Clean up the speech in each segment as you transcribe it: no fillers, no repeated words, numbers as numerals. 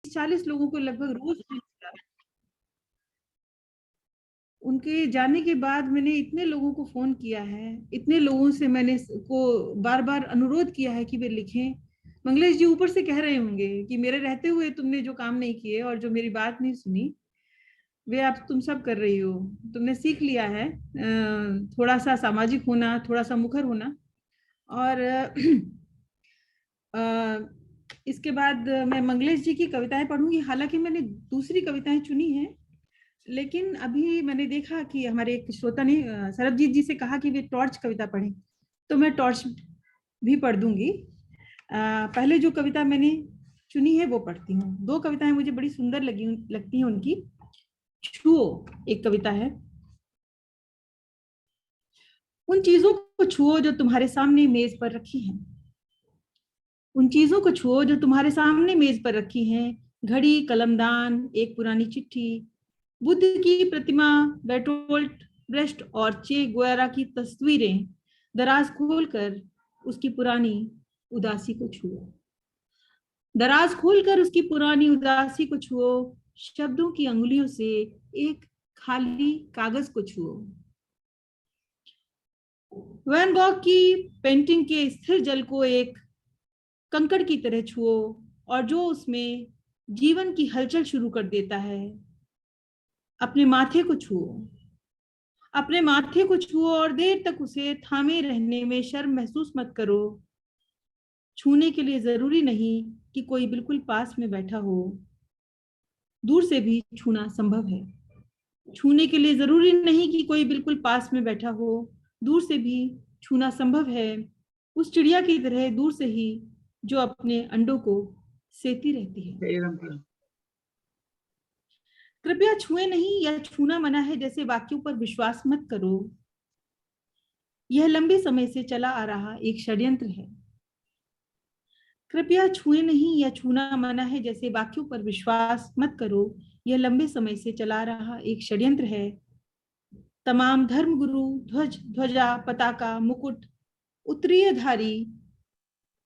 40 लोगों को लगभग रोज। उनके जाने के बाद मैंने इतने लोगों को फोन किया है, इतने लोगों से मैंने को बार बार अनुरोध किया है कि वे लिखें। मंगलेश जी ऊपर से कह रहे होंगे कि मेरे रहते हुए तुमने जो काम नहीं किए और जो मेरी बात नहीं सुनी, वे आप तुम सब कर रही हो। तुमने सीख लिया है थोड़ा सा सामाजिक होना, थोड़ा सा मुखर होना। और इसके बाद मैं मंगलेश जी की कविताएं पढ़ूंगी। हालांकि मैंने दूसरी कविताएं चुनी हैं, लेकिन अभी मैंने देखा कि हमारे एक श्रोता ने सरबजीत जी से कहा कि वे टॉर्च कविता पढ़ें, तो मैं टॉर्च भी पढ़ दूंगी। पहले जो कविता मैंने चुनी है वो पढ़ती हूँ। दो कविताएं मुझे बड़ी सुंदर लगती हैं उनकी। छुओ एक कविता है। उन चीजों को छुओ जो तुम्हारे सामने मेज पर रखी हैं। उन चीजों को छुओ जो तुम्हारे सामने मेज पर रखी हैं। घड़ी, कलमदान, एक पुरानी चिट्ठी, बुद्ध की प्रतिमा, बेटोल्ट ब्रेस्ट और चे गुएरा की तस्वीरें। दराज खोलकर उसकी पुरानी उदासी को छुओ। दराज खोलकर उसकी पुरानी उदासी को छुओ। शब्दों की अंगुलियों से एक खाली कागज को छुओ। वैन गॉग की पेंटिंग के स्थिर जल को एक कंकड़ की तरह छुओ, और जो उसमें जीवन की हलचल शुरू कर देता है। अपने माथे को छुओ। अपने माथे को छुओ और देर तक उसे थामे रहने में शर्म महसूस मत करो। छूने के लिए जरूरी नहीं कि कोई बिल्कुल पास में बैठा हो, दूर से भी छूना संभव है। छूने के लिए जरूरी नहीं कि कोई बिल्कुल पास में बैठा हो, दूर से भी छूना संभव है। उस चिड़िया की तरह दूर से ही जो अपने अंडों को सेती रहती है। कृपया छुए नहीं या छूना मना है जैसे वाक्यों पर विश्वास मत करो। यह लंबे समय से चला आ रहा एक षड्यंत्र है। कृपया छुए नहीं या छूना मना है जैसे वाक्यों पर विश्वास मत करो। यह लंबे समय से चला रहा एक षड्यंत्र है। तमाम धर्मगुरु, ध्वज, ध्वजा, पताका, मुकुट, उत्तरीयधारी,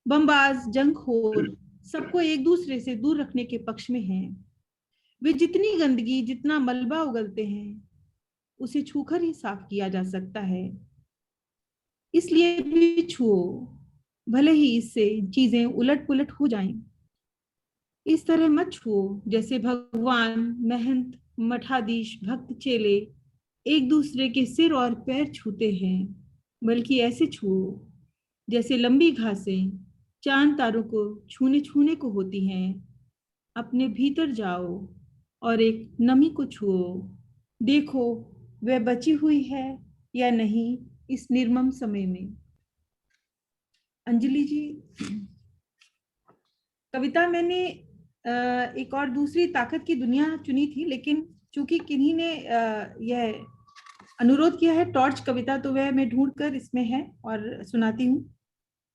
बमबाज, जंगखोर सबको एक दूसरे से दूर रखने के पक्ष में हैं। वे जितनी गंदगी, जितना मलबा उगलते हैं, उसे छूकर ही साफ किया जा सकता है। इसलिए भी छुओ, भले ही इससे चीजें उलट पुलट हो जाएं। इस तरह मत छुओ जैसे भगवान, महंत, मठाधीश, भक्त चेले एक दूसरे के सिर और पैर छूते हैं, बल्कि ऐसे छुओ जैसे लंबी घासें चांद तारों को छूने छूने को होती हैं। अपने भीतर जाओ और एक नमी को छुओ। देखो वह बची हुई है या नहीं इस निर्मम समय में। अंजलि जी, कविता मैंने एक और दूसरी ताकत की दुनिया चुनी थी, लेकिन चूंकि किन्हीं ने यह अनुरोध किया है टॉर्च कविता, तो वह मैं ढूंढ कर इसमें है और सुनाती हूँ।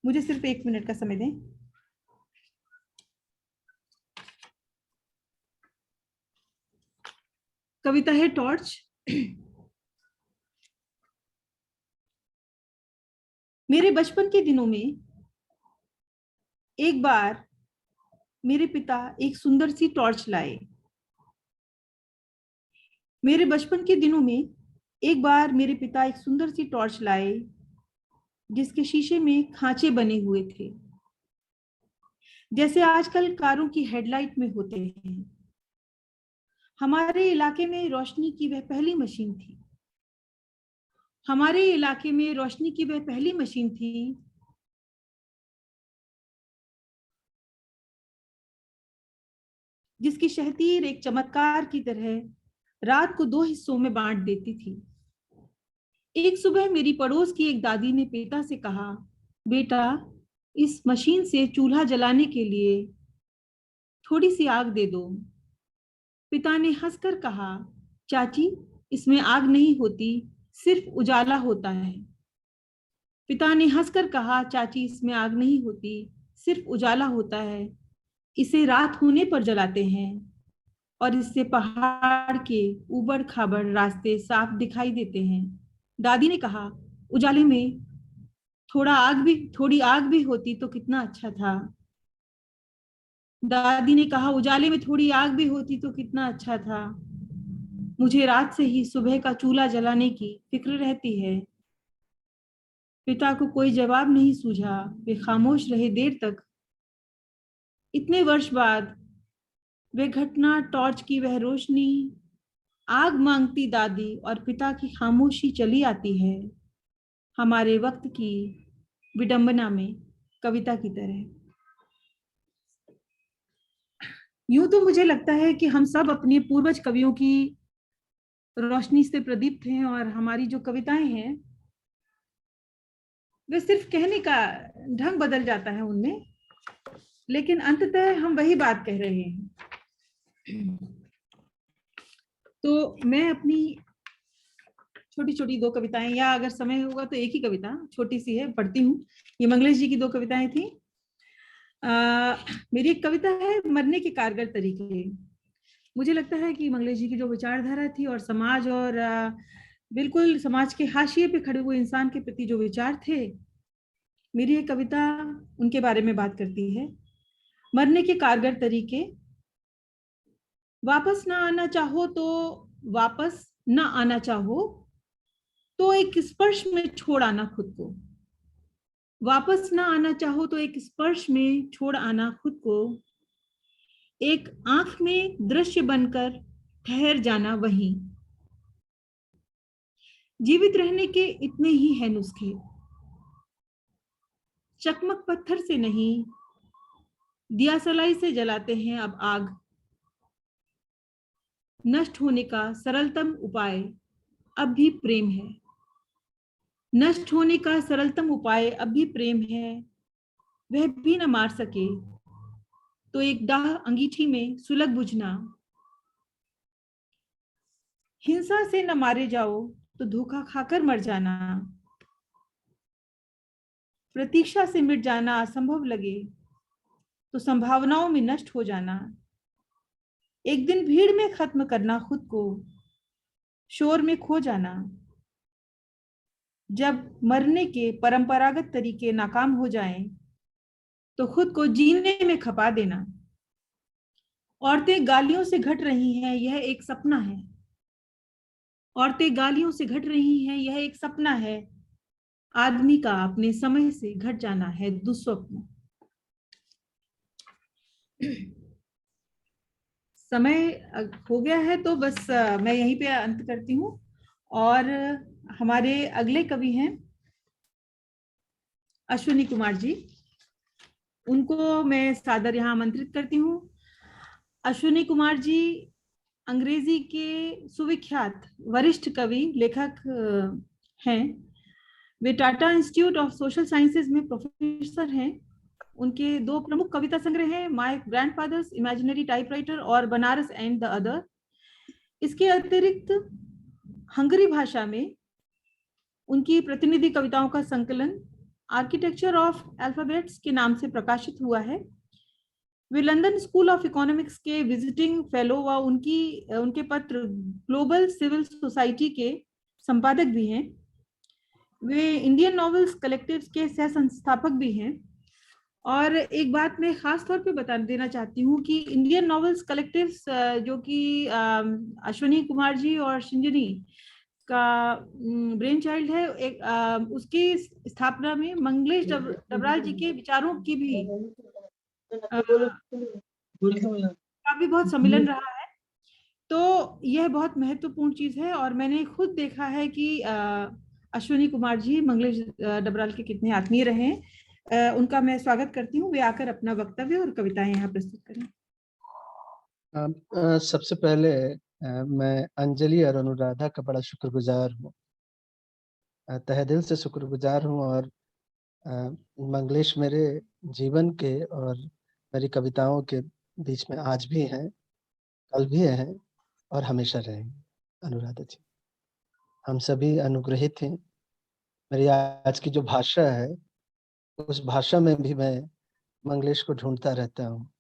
मुझे सिर्फ 1 मिनट का समय दें। कविता है टॉर्च। मेरे बचपन के दिनों में एक बार मेरे पिता एक सुंदर सी टॉर्च लाए। मेरे बचपन के दिनों में एक बार मेरे पिता एक सुंदर सी टॉर्च लाए जिसके शीशे में खांचे बने हुए थे, जैसे आजकल कारों की हेडलाइट में होते हैं। हमारे इलाके में रोशनी की वह पहली मशीन थी। हमारे इलाके में रोशनी की वह पहली मशीन थी जिसकी शहतीर एक चमत्कार की तरह रात को 2 हिस्सों में बांट देती थी। एक सुबह मेरी पड़ोस की एक दादी ने पिता से कहा, बेटा, इस मशीन से चूल्हा जलाने के लिए थोड़ी सी आग दे दो। पिता ने हंसकर कहा, चाची, इसमें आग नहीं होती, सिर्फ उजाला होता है। पिता ने हंसकर कहा, चाची, इसमें आग नहीं होती, सिर्फ उजाला होता है। इसे रात होने पर जलाते हैं और इससे पहाड़ के ऊबड़ खाबड़ रास्ते साफ दिखाई देते हैं। दादी ने कहा, उजाले में थोड़ी आग भी होती तो कितना अच्छा था। दादी ने कहा, उजाले में थोड़ी आग भी होती तो कितना अच्छा था। मुझे रात से ही सुबह का चूल्हा जलाने की फिक्र रहती है। पिता को कोई जवाब नहीं सूझा, वे खामोश रहे देर तक। इतने वर्ष बाद वे घटना, टॉर्च की वह रोशनी, आग मांगती दादी और पिता की खामोशी चली आती है हमारे वक्त की विडंबना में, कविता की तरह। यूं तो मुझे लगता है कि हम सब अपने पूर्वज कवियों की रोशनी से प्रदीप्त हैं, और हमारी जो कविताएं हैं वे सिर्फ कहने का ढंग बदल जाता है उनमें, लेकिन अंततः हम वही बात कह रहे हैं। तो मैं अपनी छोटी छोटी दो कविताएं, या अगर समय होगा तो एक ही कविता छोटी सी है, पढ़ती हूँ। ये मंगलेश जी की दो कविताएं थी। मेरी एक कविता है, मरने के कारगर तरीके। मुझे लगता है कि मंगलेश जी की जो विचारधारा थी और समाज और बिल्कुल समाज के हाशिए पे खड़े हुए इंसान के प्रति जो विचार थे, मेरी ये कविता उनके बारे में बात करती है। मरने के कारगर तरीके। वापस ना आना चाहो तो वापस ना आना चाहो तो एक स्पर्श में छोड़ आना खुद को। वापस ना आना चाहो तो एक स्पर्श में छोड़ आना खुद को। एक आंख में दृश्य बनकर ठहर जाना वहीं। जीवित रहने के इतने ही हैं नुस्खे। चकमक पत्थर से नहीं, दिया सलाई से जलाते हैं अब आग। नष्ट होने का सरलतम उपाय अब भी प्रेम है। नष्ट होने का सरलतम उपाय अब भी प्रेम है। वह भी न मार सके तो एक दाह अंगीठी में सुलग बुझना। हिंसा से न मारे जाओ तो धोखा खाकर मर जाना। प्रतीक्षा से मिट जाना असंभव लगे तो संभावनाओं में नष्ट हो जाना। एक दिन भीड़ में खत्म करना खुद को, शोर में खो जाना। जब मरने के परंपरागत तरीके नाकाम हो जाएं, तो खुद को जीने में खपा देना। औरतें गालियों से घट रही हैं, यह एक सपना है। औरतें गालियों से घट रही हैं, यह एक सपना है। आदमी का अपने समय से घट जाना है दुस्वप्न। समय हो गया है, तो बस मैं यहीं पे अंत करती हूँ। और हमारे अगले कवि हैं अश्विनी कुमार जी, उनको मैं सादर यहाँ आमंत्रित करती हूँ। अश्विनी कुमार जी अंग्रेजी के सुविख्यात वरिष्ठ कवि लेखक हैं। वे Tata institute of social sciences में प्रोफेसर हैं। उनके दो प्रमुख कविता संग्रह हैं, माय ग्रैंडफादर्स इमेजिनरी टाइपराइटर और बनारस एंड द अदर। इसके अतिरिक्त हंगरी भाषा में उनकी प्रतिनिधि कविताओं का संकलन आर्किटेक्चर ऑफ अल्फाबेट्स के नाम से प्रकाशित हुआ है। वे लंदन स्कूल ऑफ इकोनॉमिक्स के विजिटिंग फेलो व उनके पत्र ग्लोबल सिविल सोसाइटी के संपादक भी हैं। वे इंडियन नॉवेल्स कलेक्टिव के सह संस्थापक भी हैं। और एक बात मैं खास तौर पे बता देना चाहती हूँ कि इंडियन नॉवेल्स कलेक्टिव जो कि अश्विनी कुमार जी और शिंजनी का ब्रेन चाइल्ड है, उसकी स्थापना में मंगलेश डबराल जी के विचारों की भी का भी बहुत सम्मिलन रहा है। तो यह बहुत महत्वपूर्ण चीज है, और मैंने खुद देखा है कि अश्विनी कुमार जी मंगलेश डबराल के कितने आत्मीय रहे। उनका मैं स्वागत करती हूँ, वे आकर अपना वक्तव्य और कविताएं यहाँ प्रस्तुत करें। सबसे पहले मैं अंजलि और अनुराधा का बड़ा शुक्रगुजार हूँ, तहे दिल से शुक्रगुजार हूँ। और मंगलेश मेरे जीवन के और मेरी कविताओं के बीच में आज भी हैं, कल भी हैं और हमेशा रहेंगे। अनुराधा जी, हम सभी अनुग्रहित हैं। मेरी आज की जो भाषा है, उस भाषा में भी मैं मंगलेश को ढूंढता रहता हूँ।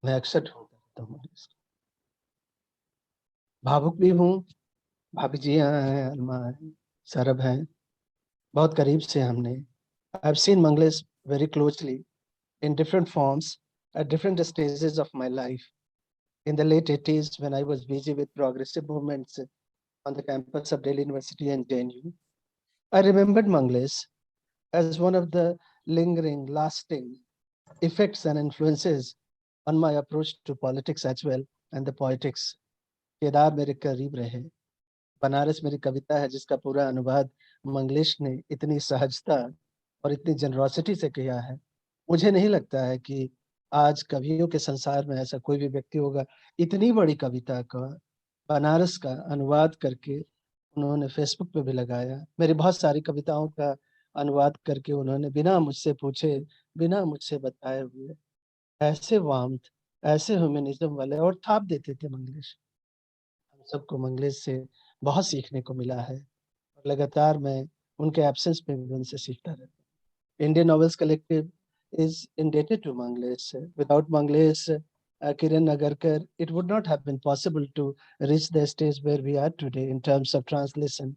मैं अक्सर ढूंढता रहता हूँ मंगलेश को। भावुक भी हूँ। भाभी जी यहाँ हैं, अलमा है, सरब हैं, बहुत करीब से हमने I've seen Manglesh very closely in different forms at different stages of my life. In the late 80s, when I was busy with progressive movements on the campus of Delhi University and JNU, I remembered Mangles as one of the lingering, lasting effects and influences on my approach to politics as well and the poetics. Kedar मेरे करीब रहे, बनारस मेरी कविता है जिसका पूरा अनुवाद मंगलेश ने इतनी सहजता और इतनी जनरोसिटी से किया है। मुझे नहीं लगता है कि आज कवियों के संसार में ऐसा कोई भी व्यक्ति होगा। इतनी बड़ी कविता का बनारस का अनुवाद करके उन्होंने फेसबुक पे भी लगाया। मेरी बहुत सारी कविताओं का अनुवाद करके उन्होंने बिना मुझसे पूछे, बिना मुझसे बताए हुए ऐसे वार्मथ, ऐसे ह्यूमनिज्म वाले और थाप देते थे मंगलेश। हम सबको मंगलेश से बहुत सीखने को मिला है और लगातार मैं उनके एब्सेंस में भी उनसे सीखता रहता हूँ। Indian novels collective is indebted to Mangles. Without Mangles, Kiran Nagarkar, it would not have been possible to reach the stage where we are today in terms of translation.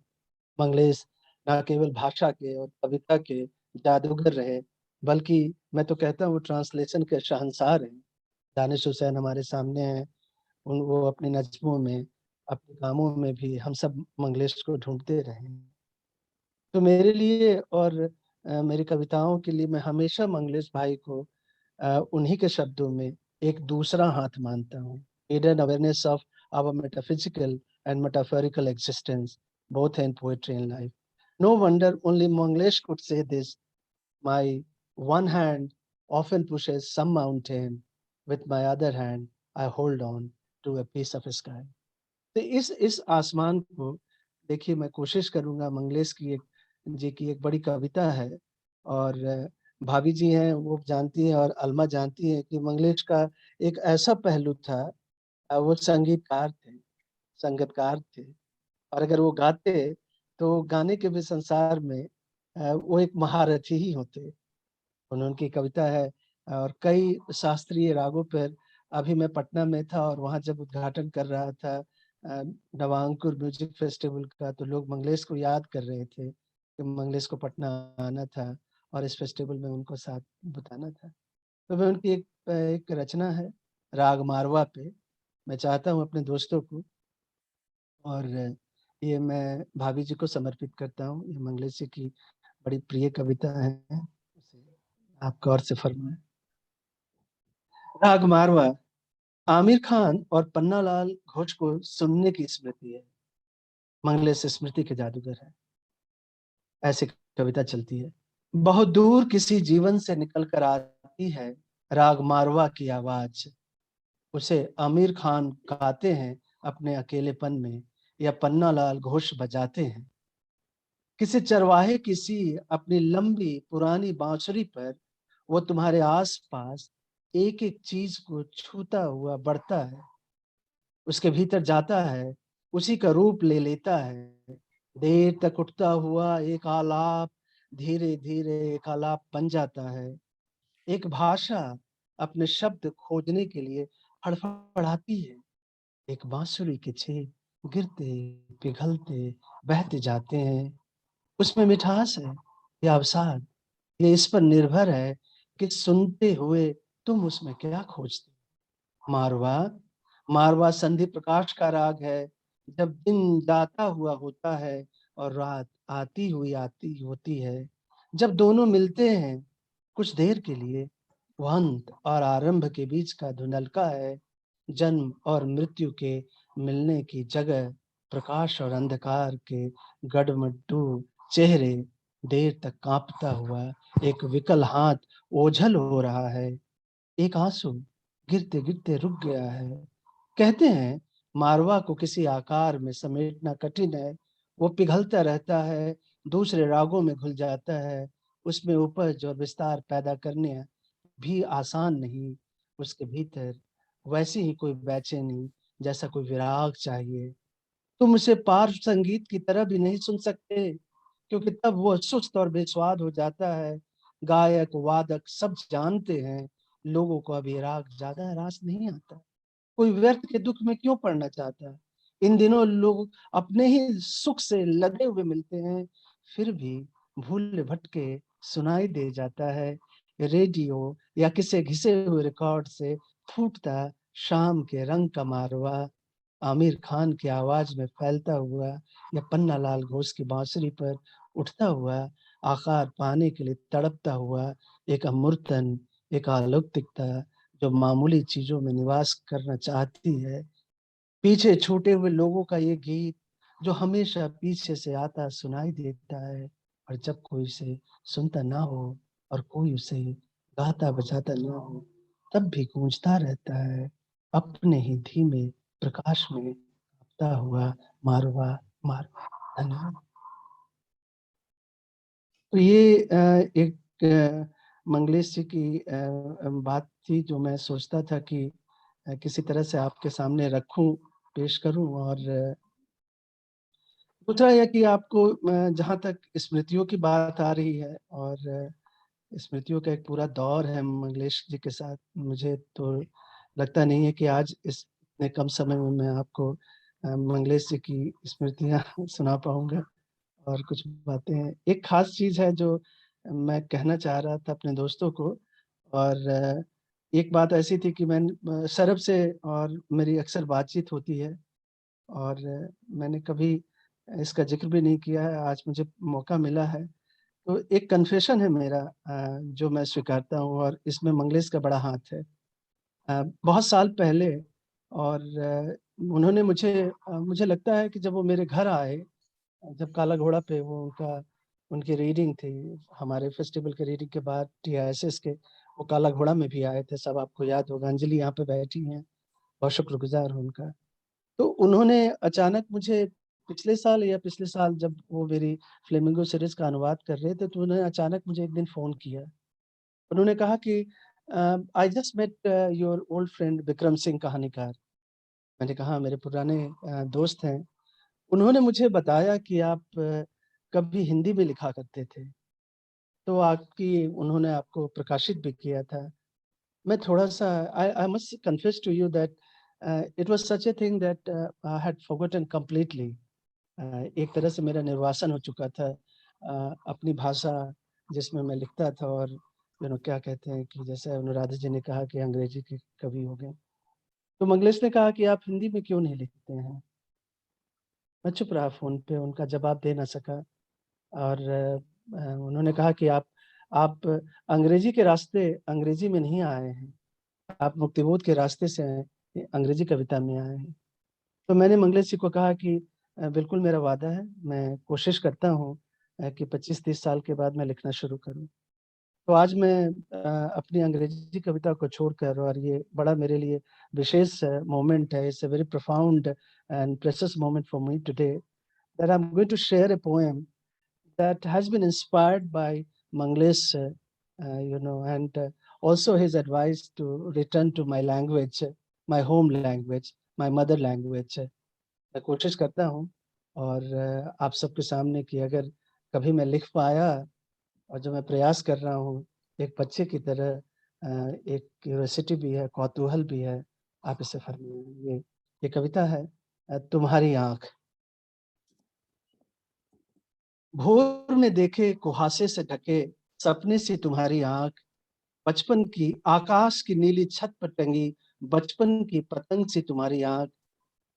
Mangles ना केवल भाषा के और कविता के जादूगर रहे, बल्कि मैं तो कहता हूँ वो ट्रांसलेशन के शहंशाह हैं। दानिश हुसैन हमारे सामने हैं, वो अपनी नज़्मों में, अपने कामों में भी हम सब मंगलेश को ढूँढते रहे। तो मेरे लिए और मेरी कविताओं के लिए मैं हमेशा मंगलेश भाई को उन्हीं के शब्दों में एक दूसरा हाथ मानता हूँ। Hidden awareness of our metaphysical and metaphorical existence, both in poetry and life. No wonder only Manglesh could say this. My one hand often pushes some mountain, with my other hand I hold on to a piece of sky. तो इस आसमान को देखिए, मैं कोशिश करूँगा। मंगलेश की एक जी की एक बड़ी कविता है और भाभी जी हैं, वो जानती हैं और अलमा जानती हैं कि मंगलेश का एक ऐसा पहलू था, वो संगीतकार थे, संगीतकार थे और अगर वो गाते, तो गाने के भी संसार में वो एक महारथी ही होते। उनकी कविता है और कई शास्त्रीय रागों पर। अभी मैं पटना में था और वहाँ जब उद्घाटन कर रहा था नवांकुर म्यूजिक फेस्टिवल का, तो लोग मंगलेश को याद कर रहे थे कि मंगलेश को पटना आना था और इस फेस्टिवल में उनको साथ बताना था। तो मैं उनकी एक रचना है राग मारवा पे, मैं चाहता हूँ अपने दोस्तों को और ये मैं भाभी जी को समर्पित करता हूँ। ये मंगलेश जी की बड़ी प्रिय कविता है, उसे आप गौर से फरमाएं। राग मारवा आमिर खान और पन्नालाल घोष को सुनने की स्मृति है, मंगलेश स्मृति के जादूगर है। ऐसी कविता चलती है। बहुत दूर किसी जीवन से निकल कर आती है राग मारवा की आवाज, उसे आमिर खान गाते हैं अपने अकेलेपन में या पन्नालाल घोष बजाते हैं। किसी चरवाहे की सी अपनी लंबी पुरानी बांसुरी पर वो तुम्हारे आसपास एक एक चीज को छूता हुआ बढ़ता है, उसके भीतर जाता है, उसी का रूप ले लेता है। देर तक उठता हुआ एक आलाप धीरे धीरे एक आलाप बन जाता है। एक भाषा अपने शब्द खोजने के लिए फड़फड़ाती है। एक बांसुरी के छेद गिरते पिघलते बहते जाते हैं। उसमें मिठास है या अवसाद, ये इस पर निर्भर है कि सुनते हुए तुम उसमें क्या खोजते हो। मारवा मारवा संधि प्रकाश का राग है। जब दिन जाता हुआ होता है और रात आती हुई आती होती है, जब दोनों मिलते हैं कुछ देर के लिए, वो अंत और आरंभ के बीच का धुंधलका है। जन्म और मृत्यु के मिलने की जगह, प्रकाश और अंधकार के गडमड्डू चेहरे, देर तक कांपता हुआ एक विकल हाथ ओझल हो रहा है। एक आंसू गिरते गिरते रुक गया है। कहते हैं मारवा को किसी आकार में समेटना कठिन है। वो पिघलता रहता है, दूसरे रागों में घुल जाता है। उसमें उपज और विस्तार पैदा करने भी आसान नहीं। उसके भीतर वैसी ही कोई बेचैनी, जैसा कोई विराग चाहिए। तुम उसे पार्श्व संगीत की तरह भी नहीं सुन सकते, क्योंकि तब वो सुस्त और बेस्वाद हो जाता है। गायक वादक सब जानते हैं, लोगों को अभी राग ज्यादा रास नहीं आता। कोई व्यर्थ के दुख में क्यों पड़ना चाहता है। इन दिनों लोग अपने ही सुख से लदे हुए मिलते हैं, फिर भी भूल भटके सुनाई दे जाता है रेडियो या किसी घिसे हुए रिकॉर्ड से फूटता शाम के रंग का मारवा, आमिर खान की आवाज में फैलता हुआ या पन्ना लाल घोष की बांसुरी पर उठता हुआ, आकार पाने के लिए तड़पता हुआ एक अमूर्तन, एक अलौकिकता जो मामूली चीजों में निवास करना चाहती है। पीछे छूटे हुए लोगों का ये गीत जो हमेशा पीछे से आता सुनाई देता है, और जब कोई उसे सुनता ना हो और कोई उसे गाता बजाता ना हो, तब भी गूंजता रहता है अपने ही धीमे प्रकाश में काँपता हुआ मारवा, मारवा। धन्यवाद। तो ये एक मंगलेश जी की बात थी जो मैं सोचता था कि किसी तरह से आपके सामने रखूँ, पेश करूँ। और दूसरा यह कि आपको जहाँ तक स्मृतियों की बात आ रही है, और स्मृतियों का एक पूरा दौर है मंगलेश जी के साथ, मुझे तो लगता नहीं है कि आज इस इतने कम समय में मैं आपको मंगलेश जी की स्मृतियाँ सुना पाऊँगा। और कुछ बातें, एक ख़ास चीज़ है जो मैं कहना चाह रहा था अपने दोस्तों को। और एक बात ऐसी थी कि सौरभ से और मेरी अक्सर बातचीत होती है, और मैंने कभी इसका ज़िक्र भी नहीं किया है, आज मुझे मौका मिला है। तो एक कन्फेशन है मेरा जो मैं स्वीकारता हूँ, और इसमें मंगलेश का बड़ा हाथ है। बहुत साल पहले, और उन्होंने मुझे लगता है कि जब वो मेरे घर आए, जब काला घोड़ा पे उनकी रीडिंग थी, हमारे फेस्टिवल के रीडिंग के बाद टीआईएसएस के, वो काला घोड़ा में भी आए थे, सब आपको याद होगा। अंजलि यहाँ पे बैठी हैं, बहुत शुक्रगुज़ार हूँ उनका। तो उन्होंने अचानक मुझे पिछले साल जब वो मेरी फ्लेमिंगो सीरीज़ का अनुवाद कर रहे थे, तो उन्होंने अचानक मुझे एक दिन फ़ोन किया। उन्होंने कहा कि I just met your old friend Vikram Singh कहानीकार। मैंने कहा मेरे पुराने दोस्त हैं। उन्होंने मुझे बताया कि आप कभी हिंदी में लिखा करते थे, तो उन्होंने आपको प्रकाशित भी किया था। मैं थोड़ा-सा, I must confess to you that it was such a thing that I had forgotten completely. एक तरह से मेरा निर्वासन हो चुका था अपनी भाषा जिसमें मैं लिखता था। और क्या कहते हैं कि जैसे अनुराधा जी ने कहा कि अंग्रेजी के कवि हो गए। तो मंगलेश ने कहा कि आप हिंदी में क्यों नहीं लिखते हैं? मैं चुप रहा फ़ोन पे, उनका जवाब दे ना सका। और उन्होंने कहा कि आप अंग्रेजी के रास्ते अंग्रेजी में नहीं आए हैं, आप मुक्तिबोध के रास्ते से अंग्रेजी कविता में आए हैं। तो मैंने मंगलेश जी को कहा कि बिल्कुल मेरा वादा है, मैं कोशिश करता हूँ कि 25-30 साल के बाद मैं लिखना शुरू करूँ। तो आज मैं अपनी अंग्रेजी कविता को छोड़कर, और ये बड़ा मेरे लिए विशेष मोमेंट है, it's a very profound and precious moment for me today that I am going to share a poem that has been inspired by Manglesh, and also his advice to return to my language, my home language, my mother language. मैं कोशिश करता हूँ, और आप सबके सामने कि अगर कभी मैं लिख पाया, और जो मैं प्रयास कर रहा हूँ एक बच्चे की तरह, एक क्यूरियोसिटी भी है, कौतूहल भी है, आप इसे फरमाइए। ये कविता है तुम्हारी आँख। भोर में देखे कुहासे से ढके सपने से तुम्हारी आँख, बचपन की आकाश की नीली छत पर टंगी बचपन की पतंग सी तुम्हारी आँख,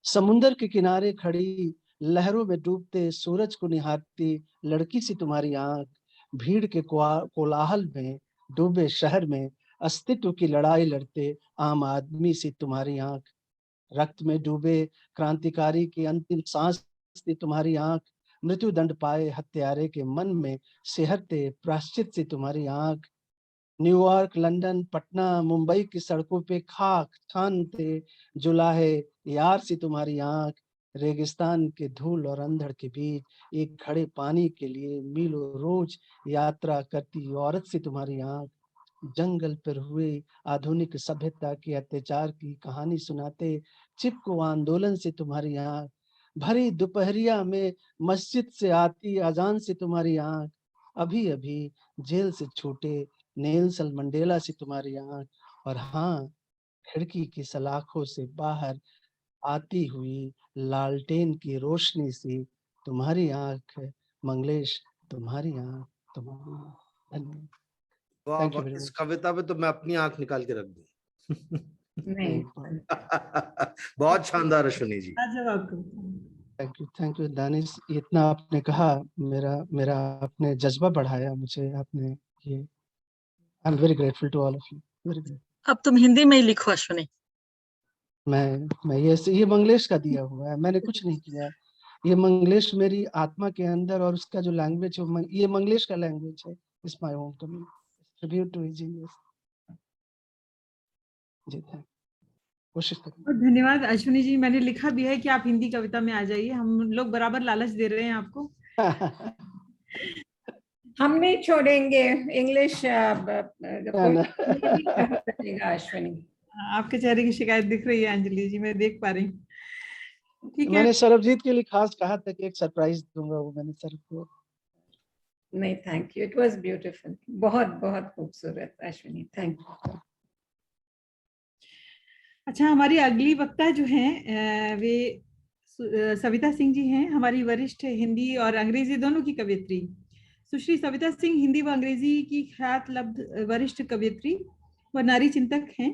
समुंदर के किनारे खड़ी लहरों में डूबते सूरज को निहारती लड़की सी तुम्हारी आँख, भीड़ के कोलाहल में डूबे शहर में अस्तित्व की लड़ाई लड़ते आम आदमी सी तुम्हारी आँख, रक्त में डूबे क्रांतिकारी की अंतिम सांस थी तुम्हारी आँख, मृत्यु दंड पाए हत्यारे के मन में सिहरते प्रायश्चित सी तुम्हारी आँख, न्यूयॉर्क, लंदन, पटना, मुंबई की सड़कों पे खाक छानते जुलाहे यार सी तुम्हारी आँख, रेगिस्तान के धूल और अंधड़ के बीच एक घड़े पानी के लिए मीलों रोज यात्रा करती औरत सी तुम्हारी आँख, जंगल पर हुए आधुनिक सभ्यता के अत्याचार की कहानी सुनाते चिपको आंदोलन से तुम्हारी आँख, भरी दोपहरिया में मस्जिद से आती अजान से तुम्हारी आँख, अभी अभी जेल से छूटे नेल्सन मंडेला से तुम्हारी आँख, और हाँ, खिड़की की सलाखों से बाहर आती हुई लालटेन की रोशनी से तुम्हारी आँख, मंगलेश तुम्हारी आँख, तुम्हारी आँख। धन्यवाद। वाह थैंक यू वाह, वेरी इस मच। कविता पे तो मैं अपनी आंख निकाल के रख दूं। नहीं, बहुत शानदार अश्विनी जी। जवाब थैंक यू दानिश, इतना आपने कहा, मेरा आपने जज्बा बढ़ाया मुझे, आपने ये, I am very grateful to all of you, very great. अब तुम हिंदी में ही लिखो अश्विनी। मैं ये मंगलेश का दिया हुआ है, मैंने कुछ नहीं किया। ये मंगलेश मेरी आत्मा के अंदर, और उसका जो लैंग्वेज है ये मंगलेश का लैंग्वेज है। It's my own community, tribute to his genius. जी थैंक, कोशिश करेंगे। बहुत धन्यवाद अश्विनी जी, मैंने लिखा भी है कि आप हिंदी कविता में आ जाइए, हम लोग बराबर लालच दे रहे हैं आपको। हम नहीं छोड़ेंगे, इंग्लिश ना। करेगा अश्विनी। आपके चेहरे की शिकायत दिख रही है अंजलि जी, मैं देख पा रही हूँ। ठीक है, मैंने सरबजीत के लिए खास कहा था कि एक सरप्राइज दूंगा, वो मैंने सर को। नहीं, thank you, it was beautiful, बहुत बहुत खूबसूरत अश्विनी, थैंक यू। अच्छा, हमारी अगली वक्ता जो हैं वे सविता सिंह जी हैं, हमारी वरिष्ठ हिंदी और अंग्रेजी दोनों की कवयित्री। सुश्री सविता सिंह हिंदी व अंग्रेजी की ख्यात लब्ध वरिष्ठ कवयित्री व नारी चिंतक हैं।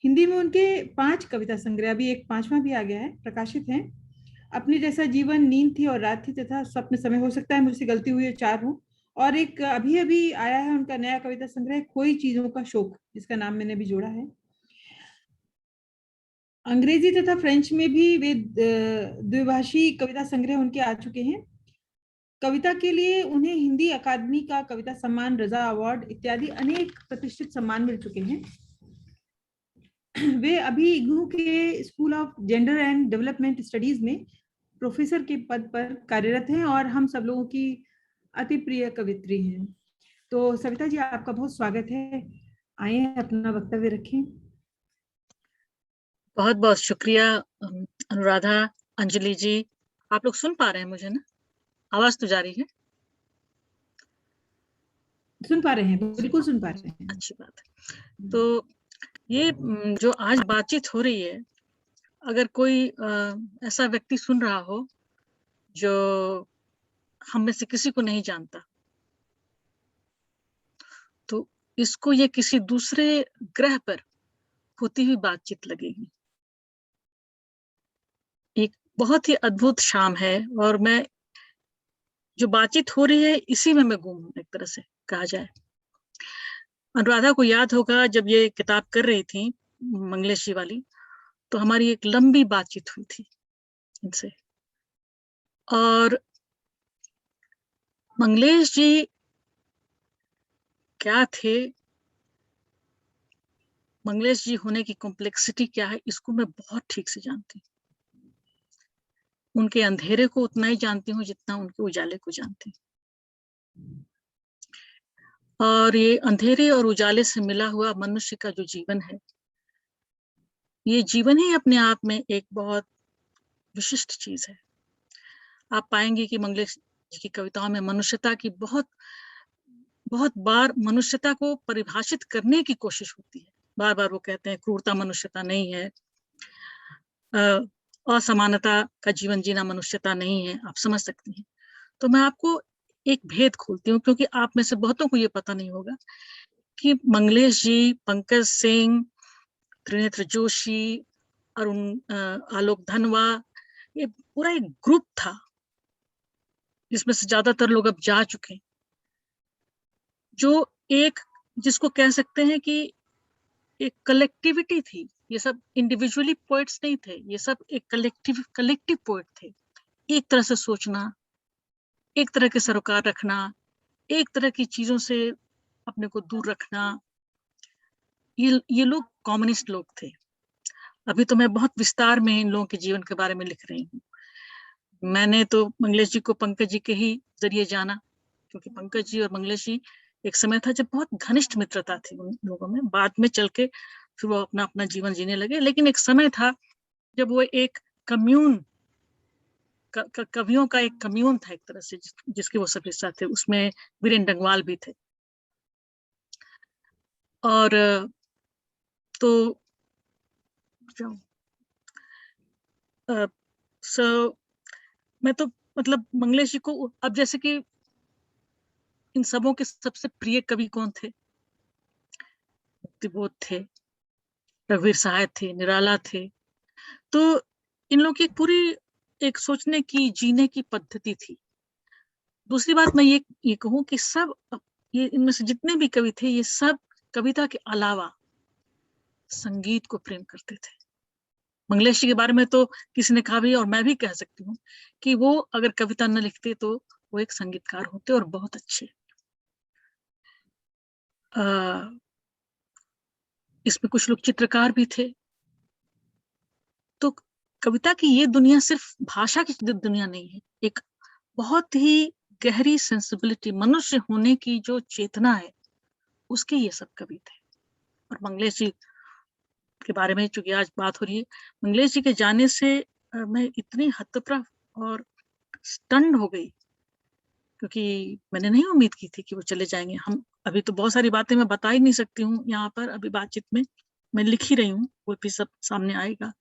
हिंदी में उनके 5 कविता संग्रह, अभी एक 5वां भी आ गया है, प्रकाशित हैं। अपने जैसा जीवन, नींद थी और रात थी तथा स्वप्न समय, हो सकता है मुझसे गलती हुई है, 4 हो। और एक अभी अभी आया है उनका नया कविता संग्रह, खोई चीजों का शोक, जिसका नाम मैंने भी जोड़ा है। अंग्रेजी तथा फ्रेंच में भी वे द्विभाषी कविता संग्रह उनके आ चुके हैं। कविता के लिए उन्हें हिंदी अकादमी का कविता सम्मान, रजा अवार्ड इत्यादि अनेक प्रतिष्ठित सम्मान मिल चुके हैं। वे अभी इग्नू के school of gender and development studies में प्रोफेसर के पद पर कार्यरत हैं और हम सब लोगों की अति प्रिय कवित्री हैं। तो सविता जी, आपका बहुत स्वागत है, आइए अपना वक्तव्य रखें। बहुत बहुत शुक्रिया अनुराधा, अंजलि जी। आप लोग सुन पा रहे हैं मुझे ना? आवाज तो जा रही है? सुन पा रहे हैं, बिल्कुल सुन पा रहे हैं। अच्छी बात है। तो ये जो आज बातचीत हो रही है, अगर कोई ऐसा व्यक्ति सुन रहा हो जो हम में से किसी को नहीं जानता, तो इसको ये किसी दूसरे ग्रह पर होती हुई बातचीत लगेगी। एक बहुत ही अद्भुत शाम है और मैं, जो बातचीत हो रही है इसी में मैं गुम हूं, एक तरह से कहा जाए। अनुराधा को याद होगा, जब ये किताब कर रही थी मंगलेश जी वाली, तो हमारी एक लंबी बातचीत हुई थी इनसे। और मंगलेश जी क्या थे, मंगलेश जी होने की कॉम्प्लेक्सिटी क्या है, इसको मैं बहुत ठीक से जानती हूँ। उनके अंधेरे को उतना ही जानती हूँ जितना उनके उजाले को जानती हूँ। और ये अंधेरे और उजाले से मिला हुआ मनुष्य का जो जीवन है, ये जीवन ही अपने आप में एक बहुत विशिष्ट चीज है। आप पाएंगे कि मंगलेश जी की कविताओं में मनुष्यता की बहुत बहुत बार मनुष्यता को परिभाषित करने की कोशिश होती है। बार बार वो कहते हैं क्रूरता मनुष्यता नहीं है, असमानता का जीवन जीना मनुष्यता नहीं है। आप समझ सकती हैं। तो मैं आपको एक भेद खोलती हूँ, क्योंकि आप में से बहुतों को ये पता नहीं होगा कि मंगलेश जी, पंकज सिंह, त्रिनेत्र जोशी, अरुण आलोक धनवा, ये पूरा एक ग्रुप था जिसमें से ज्यादातर लोग अब जा चुके हैं, जो एक, जिसको कह सकते हैं कि एक कलेक्टिविटी थी। ये सब इंडिविजुअली पोएट्स नहीं थे, ये सब एक कलेक्टिव पोएट थे। एक तरह से सोचना, एक तरह के सरोकार रखना, एक तरह की चीजों से अपने को दूर रखना, ये लोग कम्युनिस्ट लोग थे। अभी तो मैं बहुत विस्तार में इन लोगों के जीवन के बारे में लिख रही हूँ। मैंने तो मंगलेश जी को पंकज जी के ही जरिए जाना, क्योंकि पंकज जी और मंगलेश जी एक समय था जब बहुत घनिष्ठ मित्रता थी उन लोगों में। बाद में चल के फिर वो अपना अपना जीवन जीने लगे, लेकिन एक समय था जब वो एक कम्यून, कवियों का एक कम्यून था एक तरह से, जिसके वो सब हिस्सा थे। उसमें वीरेंद्र डंगवाल भी थे। और तो मैं तो मतलब मंगलेश जी को, अब जैसे कि इन सबों के सबसे प्रिय कवि कौन थे, देशभक्तिबोध थे, रघुवीर सहाय थे, निराला थे। तो इन लोगों की पूरी एक सोचने की, जीने की पद्धति थी। दूसरी बात मैं ये कहूं कि सब ये इनमें से जितने भी कवि थे, ये सब कविता के अलावा संगीत को प्रेम करते थे। मंगलेश जी के बारे में तो किसी ने कहा भी, और मैं भी कह सकती हूँ कि वो अगर कविता न लिखते तो वो एक संगीतकार होते और बहुत अच्छे। इसमें कुछ लोग चित्रकार भी थे। तो कविता की ये दुनिया सिर्फ भाषा की दुनिया नहीं है, एक बहुत ही गहरी सेंसिबिलिटी, मनुष्य होने की जो चेतना है, उसके ये सब कवि थे। और मंगलेश जी के बारे में चूंकि आज बात हो रही है, मंगलेश जी के जाने से मैं इतनी हतप्रभ और स्टन्ड हो गई, क्योंकि मैंने नहीं उम्मीद की थी कि वो चले जाएंगे। हम अभी तो बहुत सारी बातें मैं बता ही नहीं सकती हूँ यहाँ पर, अभी बातचीत में मैं लिख ही रही हूँ, वो भी सब सामने आएगा।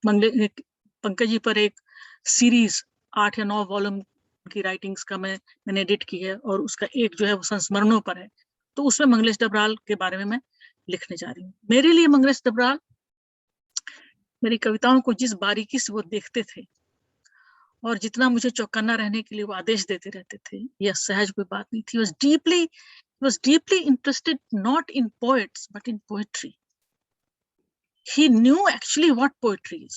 पंकज जी पर एक सीरीज 8 या 9 वॉल्यूम की राइटिंग्स का मैंने एडिट की है, और उसका एक जो है वो संस्मरणों पर है। तो उसमें मंगलेश डबराल के बारे में मैं लिखने जा रही हूँ। मेरे लिए मंगलेश डबराल मेरी कविताओं को जिस बारीकी से वो देखते थे और जितना मुझे चौकन्ना रहने के लिए वो आदेश देते रहते थे, यह सहज कोई बात नहीं थी। was deeply interested not in poets but in poetry. He knew actually what poetry is.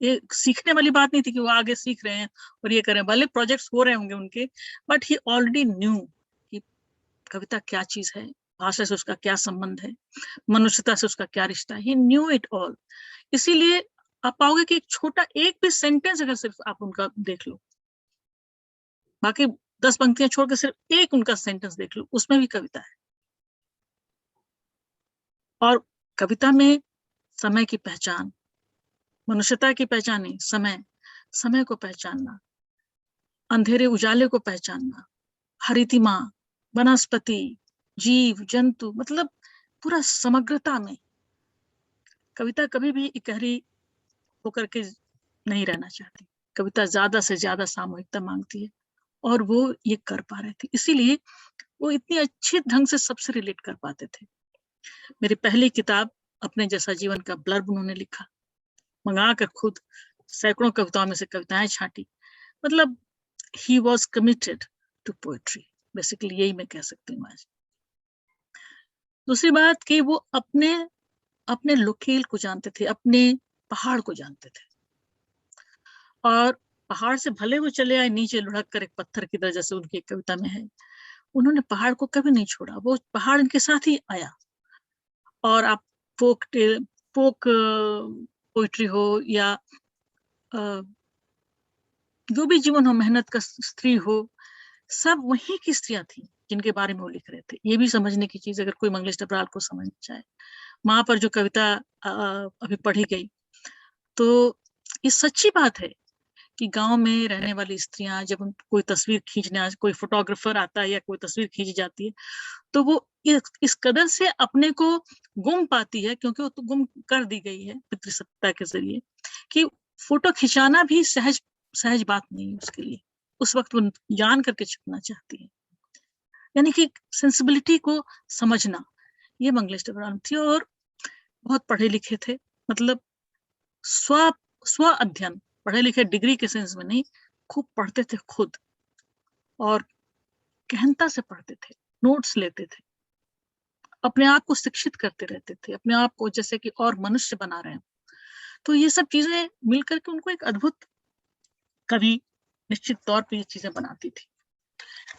ये सीखने वाली बात नहीं थी कि वो आगे सीख रहे हैं और ये करें, भले प्रोजेक्ट्स हो रहे होंगे उनके, बट ही ऑलरेडी न्यू कि कविता क्या चीज है, भाषा से उसका क्या संबंध है, मनुष्यता से उसका क्या रिश्ता है। ही न्यू इट ऑल। इसीलिए आप पाओगे कि एक छोटा एक भी सेंटेंस अगर सिर्फ आप उनका देख लो, बाकी 10 पंक्तियां छोड़ के सिर्फ एक उनका सेंटेंस देख लो, उसमें भी कविता है। और कविता में समय की पहचान, मनुष्यता की पहचान नहीं, समय को पहचानना, अंधेरे उजाले को पहचानना, हरितिमा, वनस्पति, जीव जंतु, मतलब पूरा समग्रता में। कविता कभी भी इकहरी होकर के नहीं रहना चाहती, कविता ज्यादा से ज्यादा सामूहिकता मांगती है, और वो ये कर पा रहे थे। इसीलिए वो इतनी अच्छे ढंग से सबसे रिलेट कर पाते थे। मेरी पहली किताब अपने जैसा जीवन का ब्लर्ब उन्होंने लिखा, मंगा कर खुद सैकड़ों कविताओं में से कविताएं छांटी। मतलब he was committed to poetry, basically यही मैं कह सकती हूँ आज। दूसरी बात कि वो अपने लोकेल को जानते थे, अपने पहाड़ को जानते थे, और पहाड़ से भले वो चले आए नीचे लुढ़क कर एक पत्थर की तरह, जैसे उनकी एक कविता में है, उन्होंने पहाड़ को कभी नहीं छोड़ा, वो पहाड़ इनके साथ ही आया। और आप फोक पोइट्री हो या जो भी जीवन हो, मेहनत का स्त्री हो, सब वहीं की स्त्रियां थी जिनके बारे में वो लिख रहे थे। ये भी समझने की चीज, अगर कोई मंगलेश डबराल को समझना चाहे। वहां पर जो कविता अभी पढ़ी गई, तो ये सच्ची बात है कि गांव में रहने वाली स्त्रियां जब कोई तस्वीर खींचने, कोई फोटोग्राफर आता है या कोई तस्वीर खींची जाती है, तो वो इस कदर से अपने को गुम पाती है, क्योंकि वो तो गुम कर दी गई है पितृसत्ता के जरिए, कि फोटो खिंचाना भी सहज बात नहीं है उसके लिए। उस वक्त वो जान करके छुपना चाहती है, यानी कि सेंसिबिलिटी को समझना, ये मंगलेश डबराल थी। और बहुत पढ़े लिखे थे, मतलब स्व अध्ययन, पढ़े लिखे डिग्री के सेंस में नहीं, खूब पढ़ते थे खुद, और गहनता से पढ़ते थे, नोट्स लेते थे, अपने आप को शिक्षित करते रहते थे, अपने आप को जैसे कि और मनुष्य बना रहे हैं। तो ये सब चीजें मिलकर के उनको एक अद्भुत कवि निश्चित तौर पर ये चीजें बनाती थी।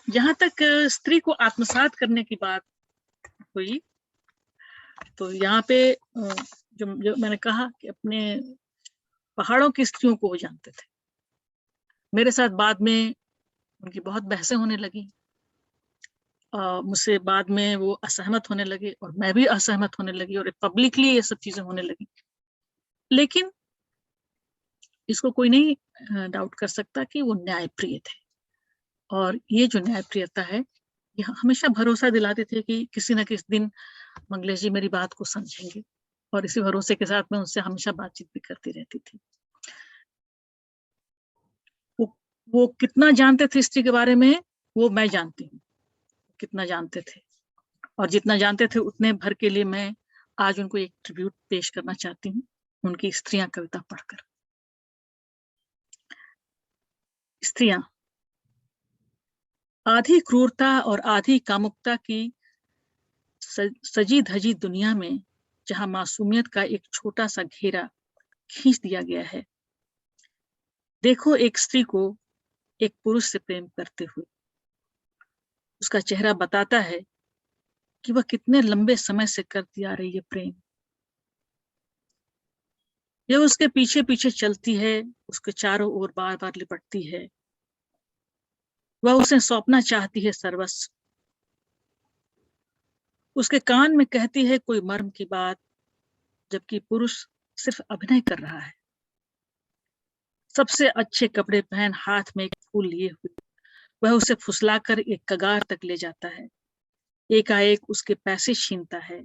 जहां तक स्त्री को आत्मसात करने की बात हुई, तो यहाँ पे जो मैंने कहा कि अपने पहाड़ों की स्त्रियों को वो जानते थे। मेरे साथ बाद में उनकी बहुत बहसें होने लगी, मुझसे बाद में वो असहमत होने लगे और मैं भी असहमत होने लगी, और पब्लिकली ये सब चीजें होने लगी। लेकिन इसको कोई नहीं डाउट कर सकता कि वो न्यायप्रिय थे, और ये जो न्यायप्रियता है, ये हमेशा भरोसा दिलाते थे कि किसी न किसी दिन मंगलेश जी मेरी बात को समझेंगे, और इसी भरोसे के साथ मैं उनसे हमेशा बातचीत भी करती रहती थी। वो कितना जानते थे हिस्ट्री के बारे में, वो मैं जानती हूँ कितना जानते थे। और जितना जानते थे उतने भर के लिए मैं आज उनको एक ट्रिब्यूट पेश करना चाहती हूँ, उनकी स्त्रियां कविता पढ़कर। स्त्रियां। आधी क्रूरता और आधी कामुकता की सजी धजी दुनिया में जहां मासूमियत का एक छोटा सा घेरा खींच दिया गया है, देखो एक स्त्री को एक पुरुष से प्रेम करते हुए। उसका चेहरा बताता है कि वह कितने लंबे समय से करती आ रही है प्रेम। यह उसके पीछे पीछे चलती है, उसके चारों ओर बार बार लिपटती है। वह उसे सौंपना चाहती है सर्वस्व। उसके कान में कहती है कोई मर्म की बात, जबकि पुरुष सिर्फ अभिनय कर रहा है। सबसे अच्छे कपड़े पहन हाथ में एक फूल लिए हुए वह उसे फुसलाकर एक कगार तक ले जाता है। एकाएक उसके पैसे छीनता है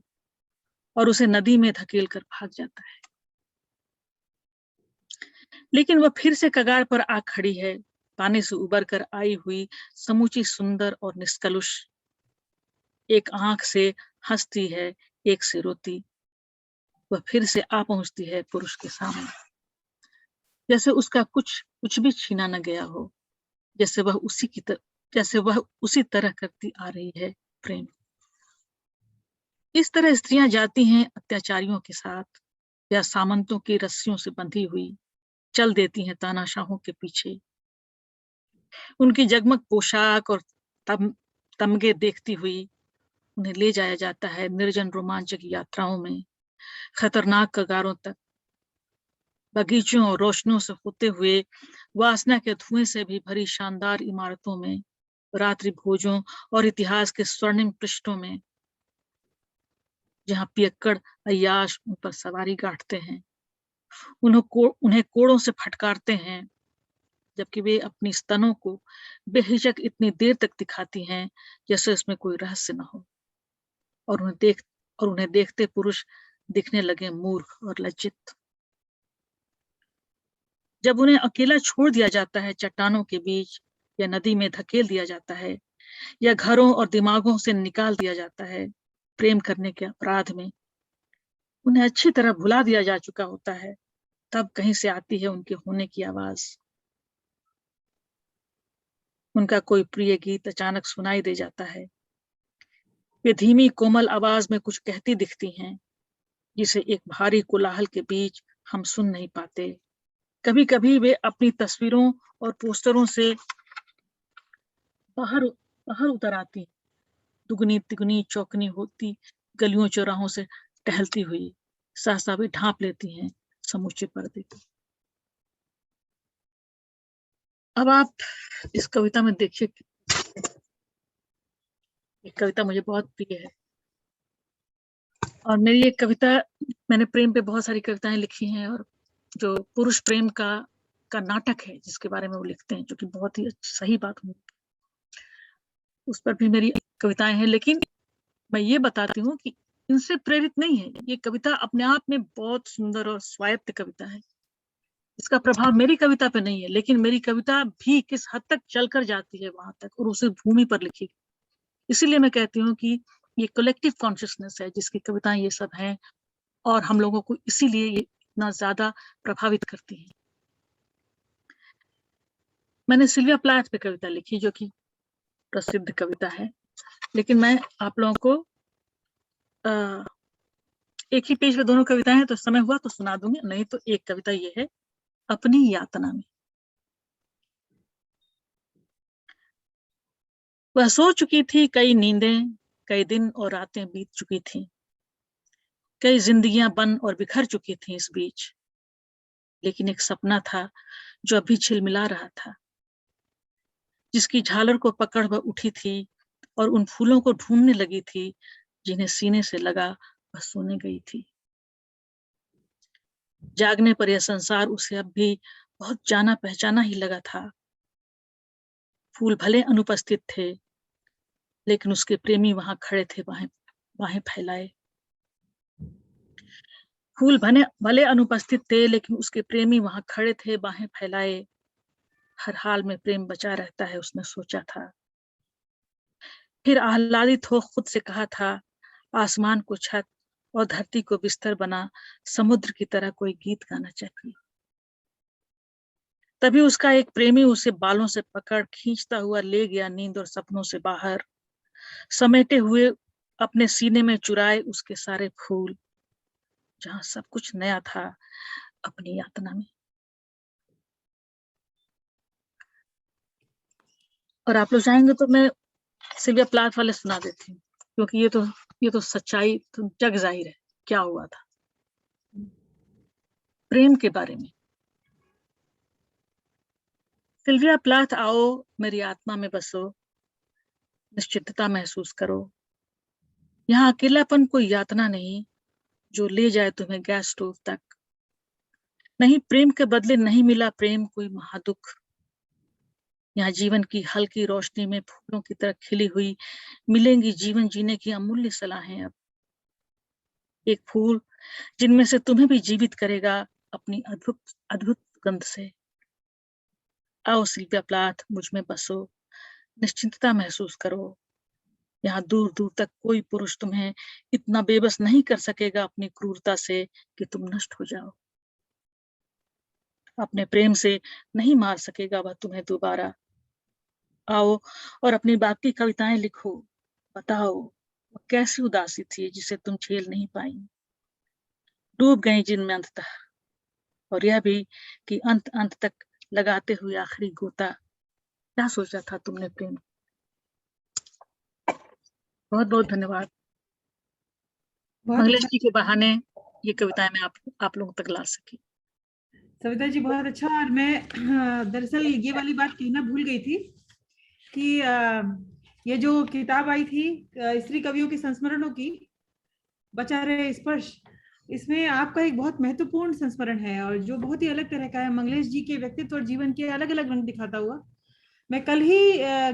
और उसे नदी में धकेल कर भाग जाता है। लेकिन वह फिर से कगार पर आ खड़ी है, पानी से उबर कर आई हुई, समूची सुंदर और निष्कलुष। एक आंख से हंसती है, एक से रोती। वह फिर से आ पहुंचती है पुरुष के सामने, जैसे उसका कुछ भी छीना न गया हो, जैसे वह उसी तरह करती आ रही है प्रेम। इस तरह स्त्रियां जाती हैं अत्याचारियों के साथ या सामंतों की रस्सियों से बंधी हुई, चल देती हैं तानाशाहों के पीछे। उनकी जगमग पोशाक और तमगे देखती हुई उन्हें ले जाया जाता है निर्जन रोमांचक यात्राओं में, खतरनाक कगारों तक, बगीचों और रोशनियों से होते हुए वासना के धुएं से भी भरी शानदार इमारतों में, रात्रि भोजों और इतिहास के स्वर्णिम पृष्ठों में, जहां पियक्कड़ अय्याश उन पर सवारी गांठते हैं, उन्हें कोड़ों से फटकारते हैं, जबकि वे अपनी स्तनों को बेहिचक इतनी देर तक दिखाती हैं जैसे उसमें कोई रहस्य न हो, और उन्हें देखते पुरुष दिखने लगे मूर्ख और लज्जित। जब उन्हें अकेला छोड़ दिया जाता है चट्टानों के बीच, या नदी में धकेल दिया जाता है, या घरों और दिमागों से निकाल दिया जाता है प्रेम करने के अपराध में, उन्हें अच्छी तरह भुला दिया जा चुका होता है, तब कहीं से आती है उनके होने की आवाज। उनका कोई प्रिय गीत अचानक सुनाई दे जाता है। वे धीमी कोमल आवाज में कुछ कहती दिखती हैं, जिसे एक भारी कोलाहल के बीच हम सुन नहीं पाते। कभी कभी वे अपनी तस्वीरों और पोस्टरों से बाहर उतर आती, दुगनी तिगुनी चौकनी होती गलियों चौराहों से टहलती हुई सहसा भी ढांप लेती हैं समूचे पर्दे को। अब आप इस कविता में देखिए, एक कविता मुझे बहुत प्रिय है, और मेरी एक कविता, मैंने प्रेम पे बहुत सारी कविताएं लिखी हैं, और जो पुरुष प्रेम का नाटक है जिसके बारे में वो लिखते हैं, जो कि बहुत ही सही बात है, उस पर भी मेरी कविताएं हैं। लेकिन मैं ये बताती हूँ कि इनसे प्रेरित नहीं है। ये कविता अपने आप में बहुत सुंदर और स्वायत्त कविता है। इसका प्रभाव मेरी कविता पे नहीं है, लेकिन मेरी कविता भी किस हद तक चलकर जाती है वहां तक, और उसे भूमि पर लिखी। इसीलिए मैं कहती हूँ कि ये कलेक्टिव कॉन्शियसनेस है जिसकी कविताएं ये सब हैं, और हम लोगों को इसीलिए ये इतना ज्यादा प्रभावित करती है। मैंने सिल्विया प्लाथ पे कविता लिखी, जो कि प्रसिद्ध कविता है, लेकिन मैं आप लोगों को एक ही पेज पे दोनों कविताएं हैं, तो समय हुआ तो सुना दूंगी, नहीं तो एक कविता ये है, अपनी यातना में। वह सो चुकी थी, कई नींदें, कई दिन और रातें बीत चुकी थी, कई जिंदगियां बन और बिखर चुकी थी इस बीच, लेकिन एक सपना था जो अभी झिलमिला रहा था, जिसकी झालर को पकड़ वह उठी थी और उन फूलों को ढूंढने लगी थी जिन्हें सीने से लगा वह सोने गई थी। जागने पर यह संसार उसे अब भी बहुत जाना पहचाना ही लगा था। फूल भले अनुपस्थित थे, लेकिन उसके प्रेमी वहां खड़े थे, बाहें फैलाए। फूल भले अनुपस्थित थे, लेकिन उसके प्रेमी वहां खड़े थे, बाहें फैलाए। हर हाल में प्रेम बचा रहता है, उसने सोचा था। फिर आह्लादित हो खुद से कहा था, आसमान को छत और धरती को बिस्तर बना समुद्र की तरह कोई गीत गाना चाहिए। तभी उसका एक प्रेमी उसे बालों से पकड़ खींचता हुआ ले गया नींद और सपनों से बाहर, समेटे हुए अपने सीने में चुराए उसके सारे फूल, जहां सब कुछ नया था अपनी यातना में। और आप लोग चाहेंगे तो मैं सिल्विया प्लाथ वाले सुना देती हूँ, क्योंकि ये तो सच्चाई तो जग जाहिर है क्या हुआ था प्रेम के बारे में। सिल्विया प्लाथ, आओ मेरी आत्मा में बसो, निश्चितता महसूस करो। यहाँ अकेलापन कोई यातना नहीं जो ले जाए तुम्हें गैस स्टोव तक। नहीं, प्रेम के बदले नहीं मिला प्रेम कोई महादुख। यहाँ जीवन की हल्की रोशनी में फूलों की तरह खिली हुई मिलेंगी जीवन जीने की अमूल्य सलाहें। अब एक फूल जिनमें से तुम्हें भी जीवित करेगा अपनी अद्भुत अद्भुत गंध से। आओ सिल्विया प्लाथ, मुझ में बसो, निश्चिंतता महसूस करो। यहाँ दूर दूर तक कोई पुरुष तुम्हें इतना बेबस नहीं कर सकेगा अपनी क्रूरता से कि तुम नष्ट हो जाओ। अपने प्रेम से नहीं मार सकेगा वह तुम्हें दोबारा। आओ और अपनी बाकी कविताएं लिखो, बताओ वह कैसी उदासी थी जिसे तुम झेल नहीं पाई। डूब गई जिनमें अंततः, और यह भी कि अंत अंत तक लगाते हुए आखिरी गोता। क्या सोचा था तुमने प्रेम। बहुत बहुत धन्यवाद। मंगलेश जी के बहाने ये कविताएं मैं आप लोगों तक ला सकी। सविता जी बहुत अच्छा। और मैं दरअसल ये वाली बात कहना भूल गई थी कि ये जो किताब आई थी स्त्री कवियों के संस्मरणों की, बचा रहे स्पर्श, इसमें आपका एक बहुत महत्वपूर्ण संस्मरण है और जो बहुत ही अलग तरह का है, मंगलेश जी के व्यक्तित्व और जीवन के अलग अलग रंग दिखाता हुआ। मैं कल ही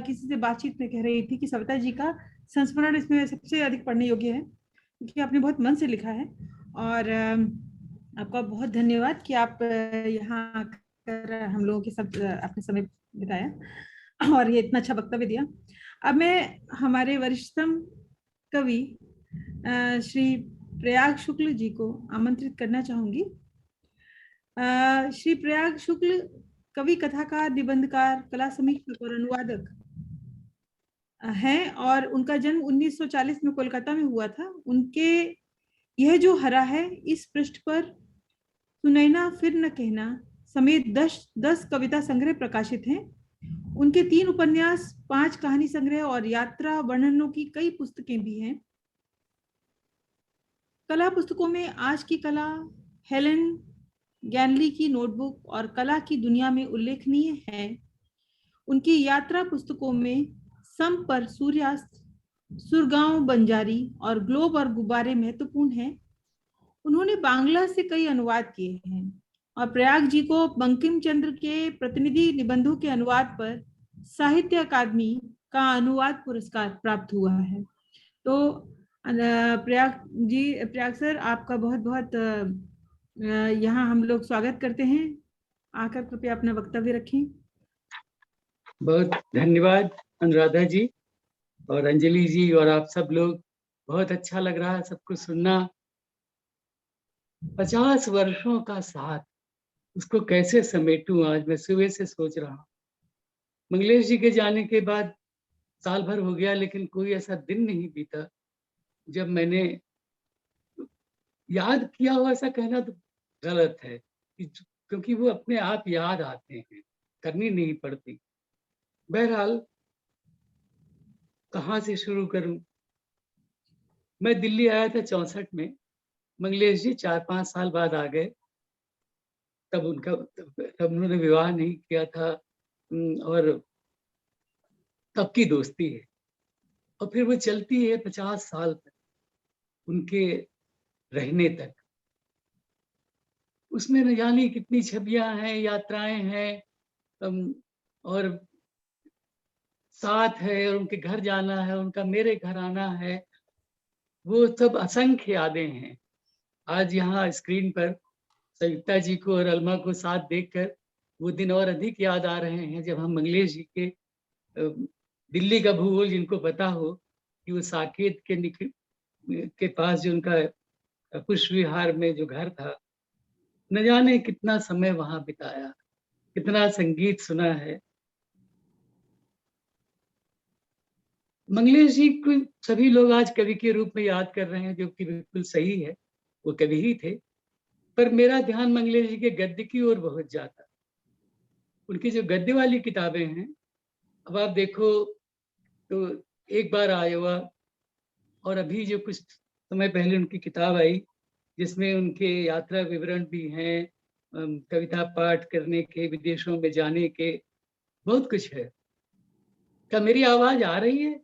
किसी से बातचीत में कह रही थी कि सविता जी का संस्मरण इसमें सबसे अधिक पढ़ने योग्य है, क्योंकि आपने बहुत मन से लिखा है। और आपका बहुत धन्यवाद कि आप यहाँ आकर हम लोगों के साथ अपने समय बिताया और ये इतना अच्छा वक्तव्य दिया। अब मैं हमारे वरिष्ठतम कवि श्री प्रयाग शुक्ल जी को आमंत्रित करना चाहूंगी। श्री प्रयाग शुक्ल कवि, कथाकार, निबंधकार, कला समीक्षक और अनुवादक हैं और उनका जन्म 1940 में कोलकाता में हुआ था। उनके यह जो हरा है इस पृष्ठ पर सुनैना फिर न कहना समेत 10 कविता संग्रह प्रकाशित हैं। उनके 3 उपन्यास, 5 कहानी संग्रह और यात्रा वर्णनों की कई पुस्तकें भी हैं। कला पुस्तकों में आज की कला, हेलेन गैनली की नोटबुक और कला की दुनिया में उल्लेखनीय है। उनकी यात्रा पुस्तकों में सम पर सूर्यास्त, सुरगांव बंजारी और ग्लोब और गुब्बारे महत्वपूर्ण हैं। उन्होंने बांग्ला से कई अनुवाद किए हैं और प्रयाग जी को बंकिम चंद्र के प्रतिनिधि निबंधों के अनुवाद पर साहित्य अकादमी का अनुवाद पुरस्कार प्राप्त हुआ है। तो प्रयाग सर, आपका बहुत बहुत यहाँ हम लोग स्वागत करते हैं। आकर कृपया अपना वक्तव्य रखें। बहुत धन्यवाद अनुराधा जी और अंजलि जी और आप सब लोग। बहुत अच्छा लग रहा है सबको सुनना। 50 वर्षों का साथ, उसको कैसे समेटूं आज मैं सुबह से सोच रहा हूँ। मंगलेश जी के जाने के बाद साल भर हो गया, लेकिन कोई ऐसा दिन नहीं बीता जब मैंने याद किया हो। ऐसा कहना तो गलत है, क्योंकि वो अपने आप याद आते हैं, करनी नहीं पड़ती। बहरहाल कहाँ से शुरू करूं। मैं दिल्ली आया था 64 में। मंगलेश जी 4-5 साल बाद आ गए। तब उन्होंने विवाह नहीं किया था और तब की दोस्ती है और फिर वो चलती है 50 साल तक, उनके रहने तक। उसमें न जाने कितनी छवियां हैं, यात्राएं हैं और साथ है, और उनके घर जाना है, उनका मेरे घर आना है। वो सब असंख्य यादें हैं। आज यहाँ स्क्रीन पर सविता जी को और अलमा को साथ देखकर वो दिन और अधिक याद आ रहे हैं जब हम मंगलेश जी के दिल्ली का भूगोल जिनको पता हो कि वो साकेत के पास जो उनका पुष्प विहार में जो घर था, न जाने कितना समय वहां बिताया, कितना संगीत सुना है। मंगलेश जी को सभी लोग आज कवि के रूप में याद कर रहे हैं, जो कि बिल्कुल सही है, वो कवि ही थे। पर मेरा ध्यान मंगलेश जी के गद्य की ओर बहुत जाता। उनकी जो गद्य वाली किताबें हैं, अब आप देखो तो एक बार आयोवा, और अभी जो कुछ समय पहले उनकी किताब आई जिसमें उनके यात्रा विवरण भी हैं, कविता पाठ करने के, विदेशों में जाने के, बहुत कुछ है। क्या मेरी आवाज आ रही है?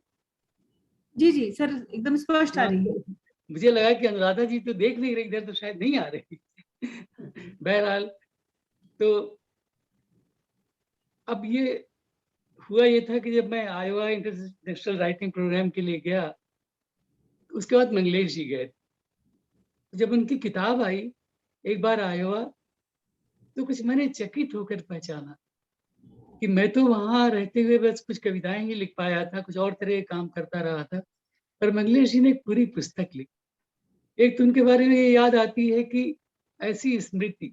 जी जी सर, एकदम स्पष्ट आ रही है। मुझे लगा कि अनुराधा जी तो देख नहीं रही इधर, तो शायद नहीं आ रही। बहरहाल, तो अब ये हुआ ये था कि जब मैं आयोवा इंटरनेशनल राइटिंग प्रोग्राम के लिए गया, उसके बाद मंगलेश जी गए। जब उनकी किताब आई एक बार आयोवा, तो कुछ मैंने चकित होकर पहचाना कि मैं तो वहां रहते हुए बस कुछ कविताएं ही लिख पाया था, कुछ और तरह के काम करता रहा था, पर मंगलेश जी ने एक पूरी पुस्तक लिखी। एक तो उनके बारे में ये याद आती है कि ऐसी स्मृति,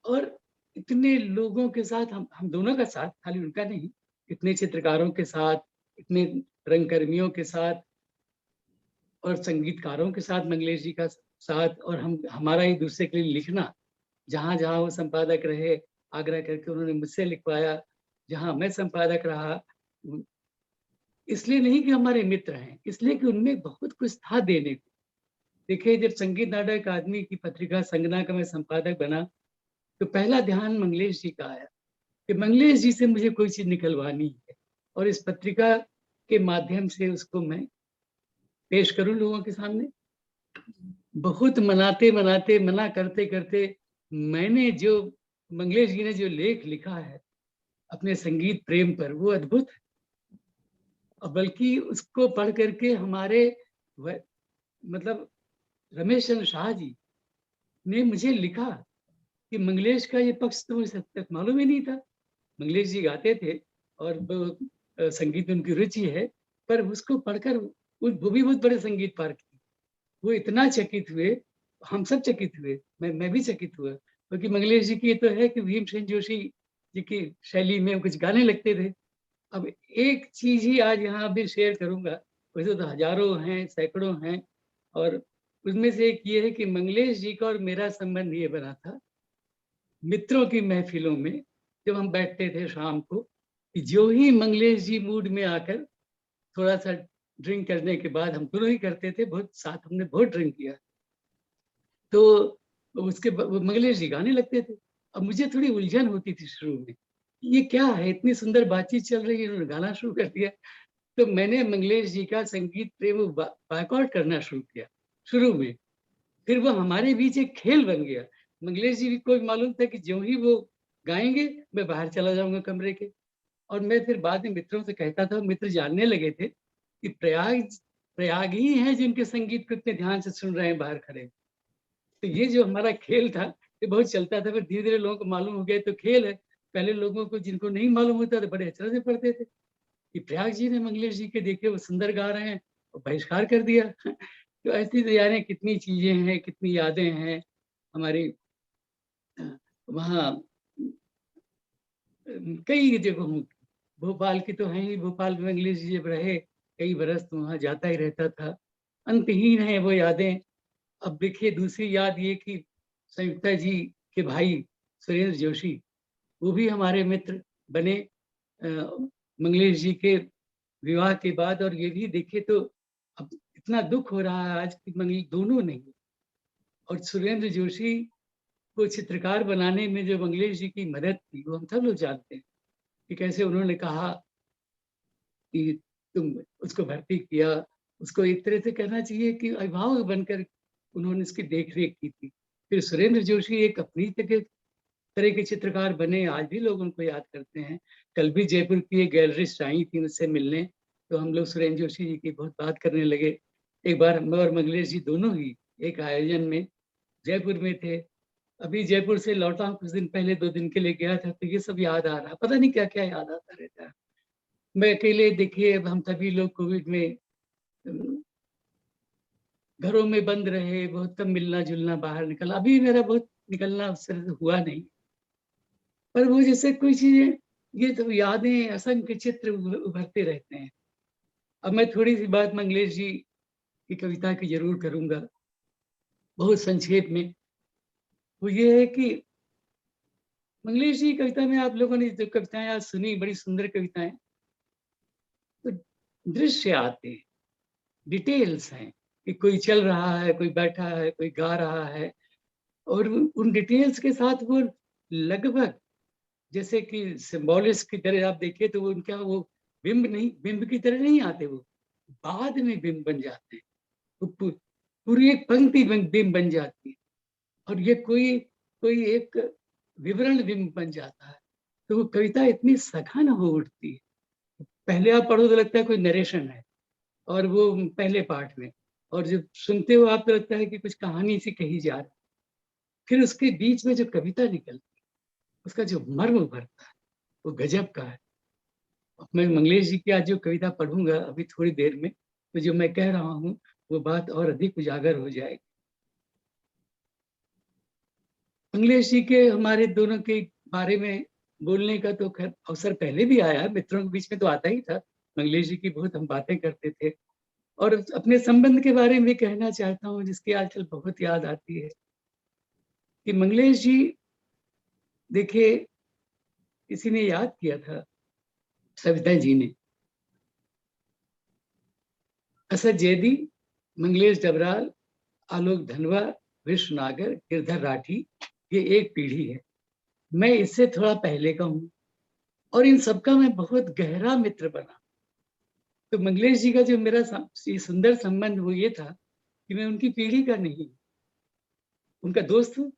और इतने लोगों के साथ, हम दोनों का साथ, खाली उनका नहीं, इतने चित्रकारों के साथ, इतने रंगकर्मियों के साथ और संगीतकारों के साथ मंगलेश जी का साथ, और हमारा एक दूसरे के लिए लिखना। जहां जहां वो संपादक रहे, आग्रह करके उन्होंने मुझसे लिखवाया, जहां मैं संपादक रहा, इसलिए नहीं कि हमारे मित्र हैं, इसलिए कि उनमें बहुत कुछ था देने को। देखिए, जब संगीत नाटक अकादमी की पत्रिका संगना का मैं संपादक बना, तो पहला ध्यान मंगलेश जी का आया कि मंगलेश जी से मुझे कोई चीज निकलवानी है, और इस पत्रिका के माध्यम से उसको मैं पेश करूं लोगों के सामने। बहुत मनाते मनाते, मना करते करते, मैंने जो, मंगलेश जी ने जो लेख लिखा है अपने संगीत प्रेम पर, वो अद्भुत है। और बल्कि उसको पढ़ करके हमारे मतलब रमेश चंद्र शाह जी ने मुझे लिखा कि मंगलेश का ये पक्ष तो मुझे तक मालूम ही नहीं था। मंगलेश जी गाते थे और संगीत में उनकी रुचि है, पर उसको पढ़कर वो भी बहुत बड़े संगीत पार किए। वो इतना चकित हुए, हम सब चकित हुए, मैं भी चकित हुआ, क्योंकि मंगलेश जी की ये तो है कि भीमसेन जोशी जी की शैली में कुछ गाने लगते थे। अब एक चीज ही आज यहाँ भी शेयर करूंगा, वैसे तो हजारों हैं, सैकड़ों हैं, और उसमें से एक ये है कि मंगलेश जी का और मेरा संबंध ये बना था मित्रों की महफिलों में, जब हम बैठते थे शाम को, कि जो ही मंगलेश जी मूड में आकर थोड़ा सा ड्रिंक करने के बाद, हम दोनों ही करते थे, बहुत साथ हमने बहुत ड्रिंक किया, तो उसके मंगलेश जी गाने लगते थे। अब मुझे थोड़ी उलझन होती थी शुरू में, ये क्या है, इतनी सुंदर बातचीत चल रही है, उन्होंने गाना शुरू कर दिया। तो मैंने मंगलेश जी का संगीत प्रेम बायकॉट करना शुरू किया शुरू में। फिर वो हमारे बीच एक खेल बन गया। मंगलेश जी को भी मालूम था कि जो ही वो गाएंगे, मैं बाहर चला जाऊंगा कमरे के। और मैं फिर बाद में मित्रों से कहता था, मित्र जानने लगे थे कि प्रयाग ही है जिनके संगीत को इतने ध्यान से सुन रहे हैं बाहर खड़े। तो ये जो हमारा खेल था, ये बहुत चलता था। फिर धीरे धीरे लोगों को मालूम हो गया, तो खेल है। पहले लोगों को, जिनको नहीं मालूम होता, तो बड़े अचरज से पढ़ते थे कि प्रयाग जी ने मंगलेश जी के देखे वो सुंदर गा रहे हैं, और बहिष्कार कर दिया। तो ऐसी तो यानी कितनी चीजें हैं, कितनी यादें हैं हमारी। वहाँ कई जगहों, भोपाल की तो है ही, भोपाल में मंगलेश जी जब रहे कई बरस, तो वहाँ जाता ही रहता था। अंतहीन है वो यादें। अब देखिए, दूसरी याद ये कि संयुक्ता जी के भाई सुरेंद्र जोशी, वो भी हमारे मित्र बने मंगलेश जी के विवाह के बाद। और ये भी देखिए तो अब इतना दुख हो रहा है आज कि मंगल दोनों नहीं। और सुरेंद्र जोशी को चित्रकार बनाने में जो मंगलेश जी की मदद थी, वो हम सब लोग जानते हैं कि कैसे उन्होंने कहा कि तुम उसको भर्ती किया। उसको एक तरह से कहना चाहिए कि अभिभावक बनकर उन्होंने उसकी देख रेख की थी। फिर सुरेंद्र जोशी एक अपनी तरह के चित्रकार बने, आज भी लोग उनको याद करते हैं। कल भी जयपुर की एक गैलरिस्ट आई थी मुझसे मिलने, तो हम लोग सुरेंद्र जोशी जी की बहुत बात करने लगे। एक बार मैं और मंगलेश जी दोनों ही एक आयोजन में जयपुर में थे। अभी जयपुर से लौटा हूँ, कुछ दिन पहले 2 दिन के लिए गया था, तो ये सब याद आ रहा, पता नहीं क्या क्या याद आता रहता है। मैं अकेले, देखिए अब हम सभी लोग कोविड में घरों में बंद रहे, बहुत कम मिलना जुलना, बाहर निकला, अभी मेरा बहुत निकलना उस तरह से हुआ नहीं, पर वो जैसे कोई चीजें, ये तो यादें, असंख्य चित्र उभरते रहते हैं। अब मैं थोड़ी सी बात मंगलेश जी की कविता की जरूर करूंगा, बहुत संक्षेप में। वो ये है कि मंगलेश जी की कविता में, आप लोगों ने जो कविताएं आज सुनी, बड़ी सुंदर कविताएं, तो दृश्य आते हैं, डिटेल्स हैं कि कोई चल रहा है, कोई बैठा है, कोई गा रहा है, और उन डिटेल्स के साथ वो लगभग जैसे कि सिंबॉलिस्ट की तरह आप देखिए तो वो उनका वो बिंब नहीं, बिंब की तरह नहीं आते, वो बाद में बिंब बन जाते हैं, तो पूरी एक पंक्ति बिंब बन जाती है, और ये कोई कोई एक विवरण बिंब बन जाता है। तो वो कविता इतनी सघन हो उठती है, पहले आप पढ़ो तो लगता है कोई नरेशन है, और वो पहले पार्ट में, और जब सुनते हो आपको लगता है कि कुछ कहानी सी कही जा रही है, फिर उसके बीच में जो कविता निकलती है, उसका जो मर्म उभरता है, वो गजब का है। मैं मंगलेश जी की आज जो कविता पढ़ूंगा अभी थोड़ी देर में, तो जो मैं कह रहा हूँ वो बात और अधिक उजागर हो जाएगी। मंगलेश जी के, हमारे दोनों के बारे में बोलने का तो खैर अवसर पहले भी आया, मित्रों के बीच में तो आता ही था, मंगलेश जी की बहुत हम बातें करते थे, और अपने संबंध के बारे में भी कहना चाहता हूँ, जिसकी आजकल बहुत याद आती है, कि मंगलेश जी, देखिए किसी ने याद किया था, सविता जी ने, असद जैदी, मंगलेश डबराल, आलोक धनवा, विश्व नागर, गिरधर राठी, ये एक पीढ़ी है। मैं इससे थोड़ा पहले का हूँ, और इन सबका मैं बहुत गहरा मित्र बना। तो मंगलेश जी का जो मेरा सुंदर संबंध वो ये था कि मैं उनकी पीढ़ी का नहीं, उनका दोस्त हूँ।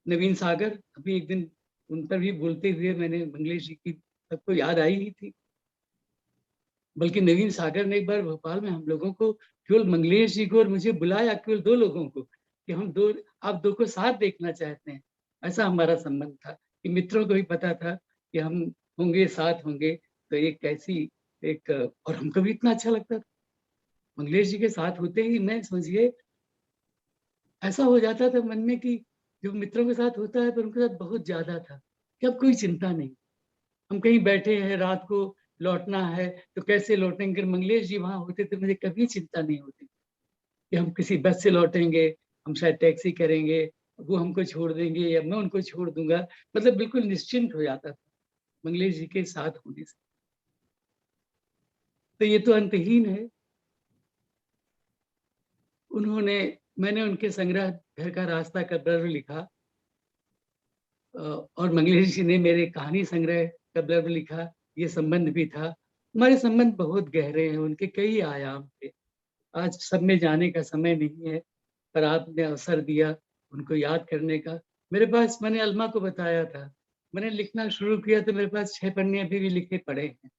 नवीन सागर, अभी एक दिन उन पर भी बोलते हुए मैंने मंगलेश जी की सबको याद आई ही थी, बल्कि नवीन सागर ने एक बार भोपाल में हम लोगों को, केवल मंगलेश जी को और मुझे बुलाया, केवल 2 लोगों को, कि हम दो, आप 2 को साथ देखना चाहते हैं। ऐसा हमारा संबंध था कि मित्रों को भी पता था कि हम होंगे, साथ होंगे, तो एक कैसी एक, और हमको भी इतना अच्छा लगता था। मंगलेश जी के साथ होते ही मैं समझिए ऐसा हो जाता था मन में कि जो मित्रों के साथ होता है, पर उनके साथ बहुत ज्यादा था कि अब कोई चिंता नहीं, हम कहीं बैठे हैं, रात को लौटना है तो कैसे लौटेंगे। मंगलेश जी वहां होते थे, मुझे कभी चिंता नहीं होती कि हम किसी बस से लौटेंगे, हम शायद टैक्सी करेंगे, वो हमको छोड़ देंगे या मैं उनको छोड़ दूंगा, मतलब बिल्कुल निश्चिंत हो जाता था मंगलेश जी के साथ होने से। तो ये तो अंतहीन है। उन्होंने, मैंने उनके संग्रह घर का रास्ता कब्र लिखा, और मंगलेश जी ने मेरे कहानी संग्रह कब्र लिखा, ये संबंध भी था। हमारे संबंध बहुत गहरे हैं, उनके कई आयाम थे। आज सब में जाने का समय नहीं है, पर आपने अवसर दिया उनको याद करने का। मेरे पास, मैंने अलमा को बताया था, मैंने लिखना शुरू किया तो मेरे पास 6 पन्ने अभी भी लिखे पड़े हैं,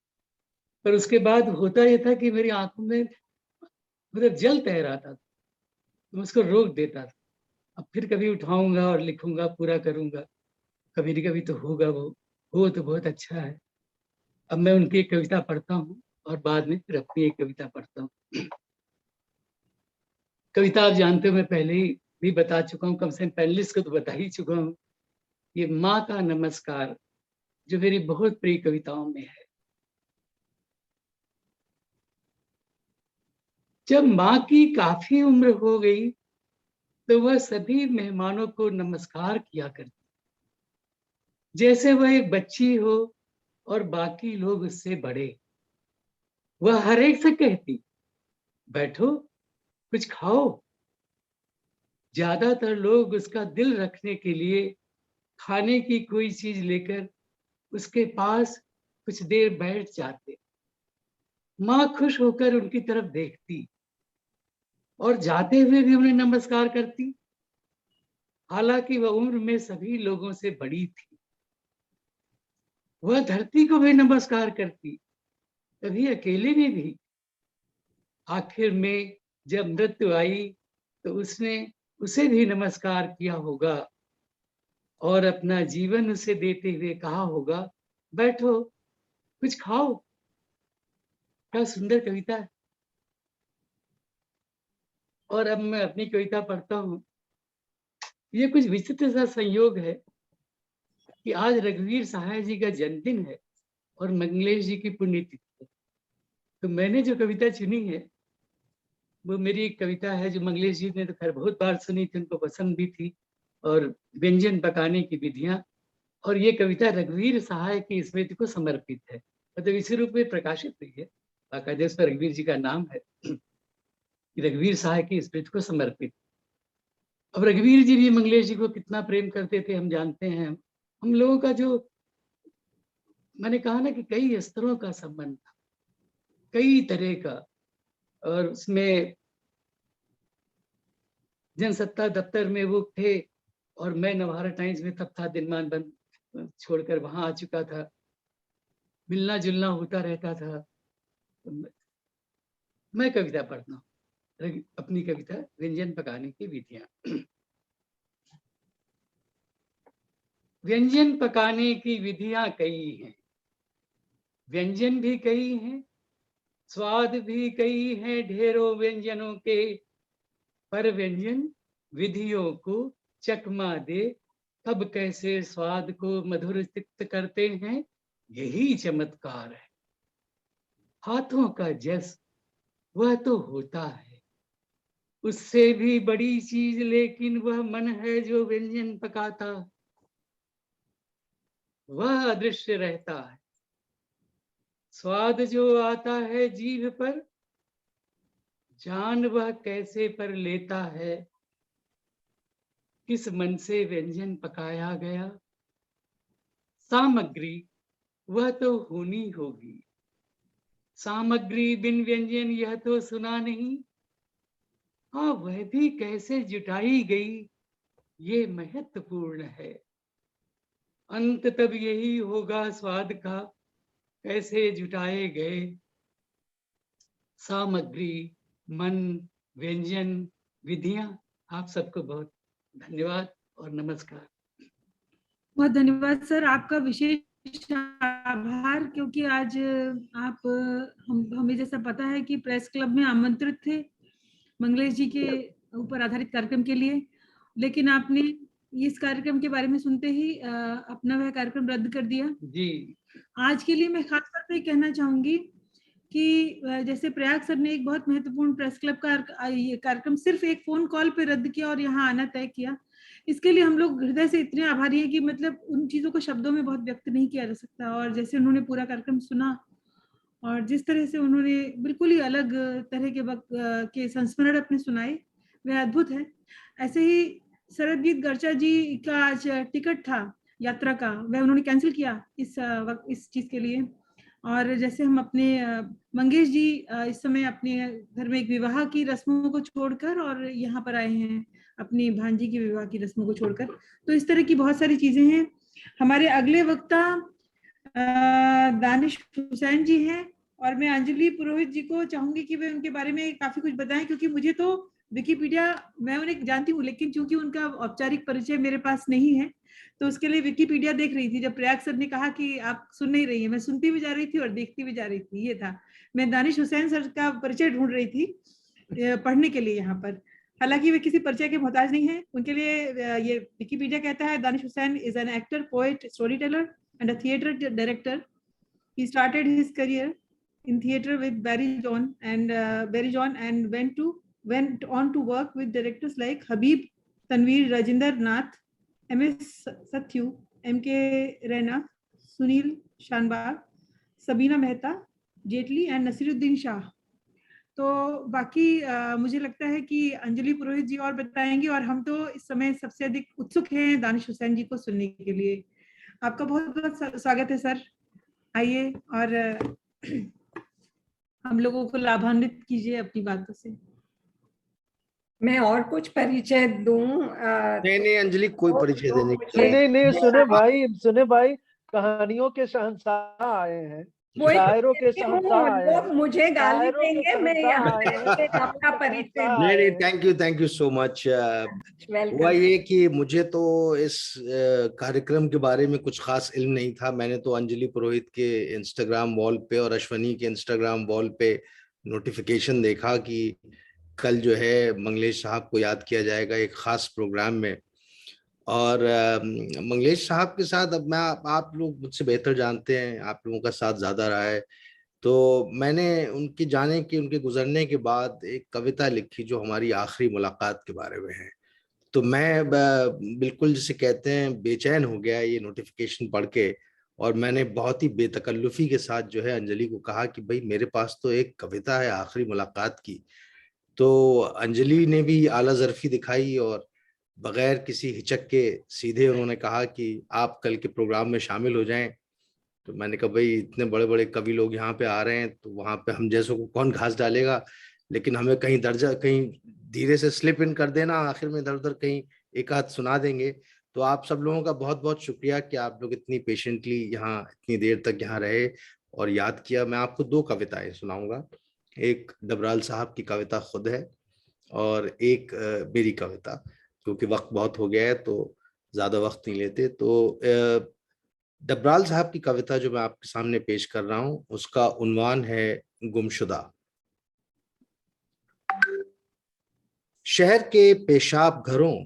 पर उसके बाद होता यह था कि मेरी आंखों में मतलब जल तैर आता था, तो मैं उसको रोक देता था। अब फिर कभी उठाऊंगा और लिखूंगा, पूरा करूंगा, कभी न कभी तो होगा वो, हो तो बहुत अच्छा है। अब मैं उनकी एक कविता पढ़ता हूँ और बाद में फिर अपनी एक कविता पढ़ता हूँ। कविता आप जानते हो, मैं पहले ही भी बता चुका हूँ, कम से कम पैनलिस्ट को तो बता ही चुका हूँ। ये माँ का नमस्कार, जो मेरी बहुत प्रिय कविताओं में है। जब माँ की काफी उम्र हो गई तो वह सभी मेहमानों को नमस्कार किया करती, जैसे वह एक बच्ची हो और बाकी लोग उससे बड़े। वह हर एक से कहती, बैठो कुछ खाओ। ज्यादातर लोग उसका दिल रखने के लिए खाने की कोई चीज लेकर उसके पास कुछ देर बैठ जाते। माँ खुश होकर उनकी तरफ देखती और जाते हुए भी उन्हें नमस्कार करती। हालांकि वह उम्र में सभी लोगों से बड़ी थी। वह धरती को भी नमस्कार करती, कभी अकेले में भी। आखिर में जब मृत्यु आई तो उसने उसे भी नमस्कार किया होगा और अपना जीवन उसे देते हुए कहा होगा, बैठो कुछ खाओ। क्या सुंदर कविता है। और अब मैं अपनी कविता पढ़ता हूँ। ये कुछ विचित्र सा संयोग है कि आज रघुवीर सहाय जी का जन्मदिन है और मंगलेश जी की पुण्यतिथि है। तो मैंने जो कविता चुनी है वो मेरी एक कविता है जो मंगलेश जी ने तो खैर बहुत बार सुनी थी, उनको पसंद भी थी, और व्यंजन पकाने की विधियां। और ये कविता रघुवीर सहाय की स्मृति को समर्पित है, मतलब इसी रूप में प्रकाशित हुई है। बाकायदे उस पर रघुवीर जी का नाम है कि रघुवीर सहाय की स्मृति को समर्पित। अब रघुवीर जी भी मंगलेश जी को कितना प्रेम करते थे हम जानते हैं। हम लोगों का जो मैंने कहा ना कि कई स्तरों का संबंध था, कई तरह का। और उसमें जनसत्ता दफ्तर में वो थे और मैं नवहारा टाइम्स में तब था, दिनमान बंद छोड़कर वहां आ चुका था, मिलना जुलना होता रहता था। मैं कविता पढ़ता हूँ, अपनी कविता व्यंजन पकाने की विधियां। व्यंजन पकाने की विधियां कई हैं, व्यंजन भी कई हैं, स्वाद भी कई हैं ढेरों व्यंजनों के, पर व्यंजन विधियों को चकमा दे तब कैसे स्वाद को मधुर तिक्त करते हैं, यही चमत्कार है। हाथों का जस वह तो होता है, उससे भी बड़ी चीज लेकिन वह मन है जो व्यंजन पकाता, वह अदृश्य रहता है। स्वाद जो आता है जीभ पर, जान वह कैसे पर लेता है, किस मन से व्यंजन पकाया गया, सामग्री वह तो होनी होगी, सामग्री बिन व्यंजन यह तो सुना नहीं, हाँ वह भी कैसे जुटाई गई ये महत्वपूर्ण है, अंत तब यही होगा स्वाद का कैसे जुटाए गए, सामग्री मन व्यंजन विधियां। आप सबको बहुत धन्यवाद और नमस्कार। बहुत धन्यवाद सर, आपका विशेष आभार, क्योंकि आज आप हमें जैसा पता है कि प्रेस क्लब में आमंत्रित थे मंगलेश जी के ऊपर आधारित कार्यक्रम के लिए, लेकिन आपने इस कार्यक्रम के बारे में सुनते ही अपना वह कार्यक्रम रद्द कर दिया। जी आज के लिए मैं खास तौर पे कहना चाहूंगी कि जैसे प्रयाग सर ने एक बहुत महत्वपूर्ण प्रेस क्लब का ये कार्यक्रम सिर्फ एक फोन कॉल पे रद्द किया और यहाँ आना तय किया, इसके लिए हम लोग हृदय से इतने आभारी है कि मतलब उन चीजों को शब्दों में बहुत व्यक्त नहीं किया जा सकता। और जैसे उन्होंने पूरा कार्यक्रम सुना और जिस तरह से उन्होंने बिल्कुल ही अलग तरह के संस्मरण अपने सुनाए, वह अद्भुत है। ऐसे ही शरदजीत गर्चा जी का आज टिकट था यात्रा का, वह उन्होंने कैंसिल किया इस चीज के लिए। और जैसे हम अपने मंगेश जी इस समय अपने घर में एक विवाह की रस्मों को छोड़कर और यहाँ पर आए हैं अपनी भांजी की विवाह की रस्मों को छोड़कर, तो इस तरह की बहुत सारी चीजें हैं। हमारे अगले वक्ता दानिश हुसैन जी हैं और मैं अंजलि पुरोहित जी को चाहूंगी कि वे उनके बारे में काफी कुछ बताएं, क्योंकि मुझे तो विकिपीडिया मैं उन्हें जानती हूँ लेकिन चूंकि उनका औपचारिक परिचय मेरे पास नहीं है तो उसके लिए विकिपीडिया देख रही थी। जब प्रयाग सर ने कहा कि आप सुन नहीं रही है, मैं सुनती भी जा रही थी और देखती भी जा रही थी, ये था। मैं दानिश हुसैन सर का परिचय ढूंढ रही थी पढ़ने के लिए यहाँ पर, हालांकि वे किसी परिचय के मोहताज नहीं है। उनके लिए ये विकिपीडिया कहता है Danish Hussain is an actor, poet, story teller and a theater director. He started his career in theater with Barry John and went on to work with directors like Habib Tanveer Rajinder Nath, M.S. Sathyu, M.K. Raina, Sunil Shanbag, Sabina Mehta, Jetli and Nasiruddin Shah. तो बाकी मुझे लगता है कि अंजलि पुरोहित जी और बताएंगे और हम तो इस समय सबसे अधिक उत्सुक हैं दानिश हुसैन जी को सुनने के लिए। आपका बहुत बहुत स्वागत है सर, आइए और हम लोगों को लाभान्वित कीजिए अपनी बातों से। मैं और कुछ परिचय दूं? नहीं अंजलि, कोई परिचय देने की नहीं, सुने भाई कहानियों के शहंशाह आए हैं। वही तो शायरों के कहती हूँ, शहंशाह आए लोग हैं, मुझे गाली शायरों के देंगे, मैं शहंशाह यहाँ आए हैं, पे आपका शायरों के परिचय शहंशाह नहीं आए नहीं, हैं। Thank you so much. हुआ वेलकम। ये कि मुझे तो इस कार्यक्रम के बारे में कुछ खास इल्म नहीं था। मैंने तो अंजलि पुरोहित के इंस्टाग्राम वॉल पे और अश्वनी के इंस्टाग्राम वॉल पे नोटिफिकेशन देखा कि कल जो है मंगलेश साहब को याद किया जाएगा एक खास प्रोग्राम में। और मंगलेश साहब के साथ अब मैं आप लोग मुझसे बेहतर जानते हैं, आप लोगों का साथ ज्यादा रहा है, तो मैंने उनके जाने के उनके गुजरने के बाद एक कविता लिखी जो हमारी आखिरी मुलाकात के बारे में है। तो मैं बिल्कुल जिसे कहते हैं बेचैन हो गया ये नोटिफिकेशन पढ़ के, और मैंने बहुत ही बेतकल्लुफी के साथ जो है अंजलि को कहा कि भाई मेरे पास तो एक कविता है आखिरी मुलाकात की। तो अंजलि ने भी आला ज़र्फी दिखाई और बगैर किसी हिचक के सीधे उन्होंने कहा कि आप कल के प्रोग्राम में शामिल हो जाएं। तो मैंने कहा भाई इतने बड़े बड़े कवि लोग यहाँ पे आ रहे हैं तो वहाँ पे हम जैसों को कौन घास डालेगा, लेकिन हमें कहीं दर्जा कहीं धीरे से स्लिप इन कर देना, आखिर में इधर उधर कहीं एक आध सुना देंगे। तो आप सब लोगों का बहुत बहुत शुक्रिया कि आप लोग इतनी पेशेंटली यहाँ इतनी देर तक यहाँ रहे और याद किया। मैं आपको दो कविताएं सुनाऊंगा, एक डबराल साहब की कविता खुद है और एक मेरी कविता, क्योंकि वक्त बहुत हो गया है तो ज्यादा वक्त नहीं लेते। तो डबराल साहब की कविता जो मैं आपके सामने पेश कर रहा हूं उसका उन्वान है गुमशुदा। शहर के पेशाब घरों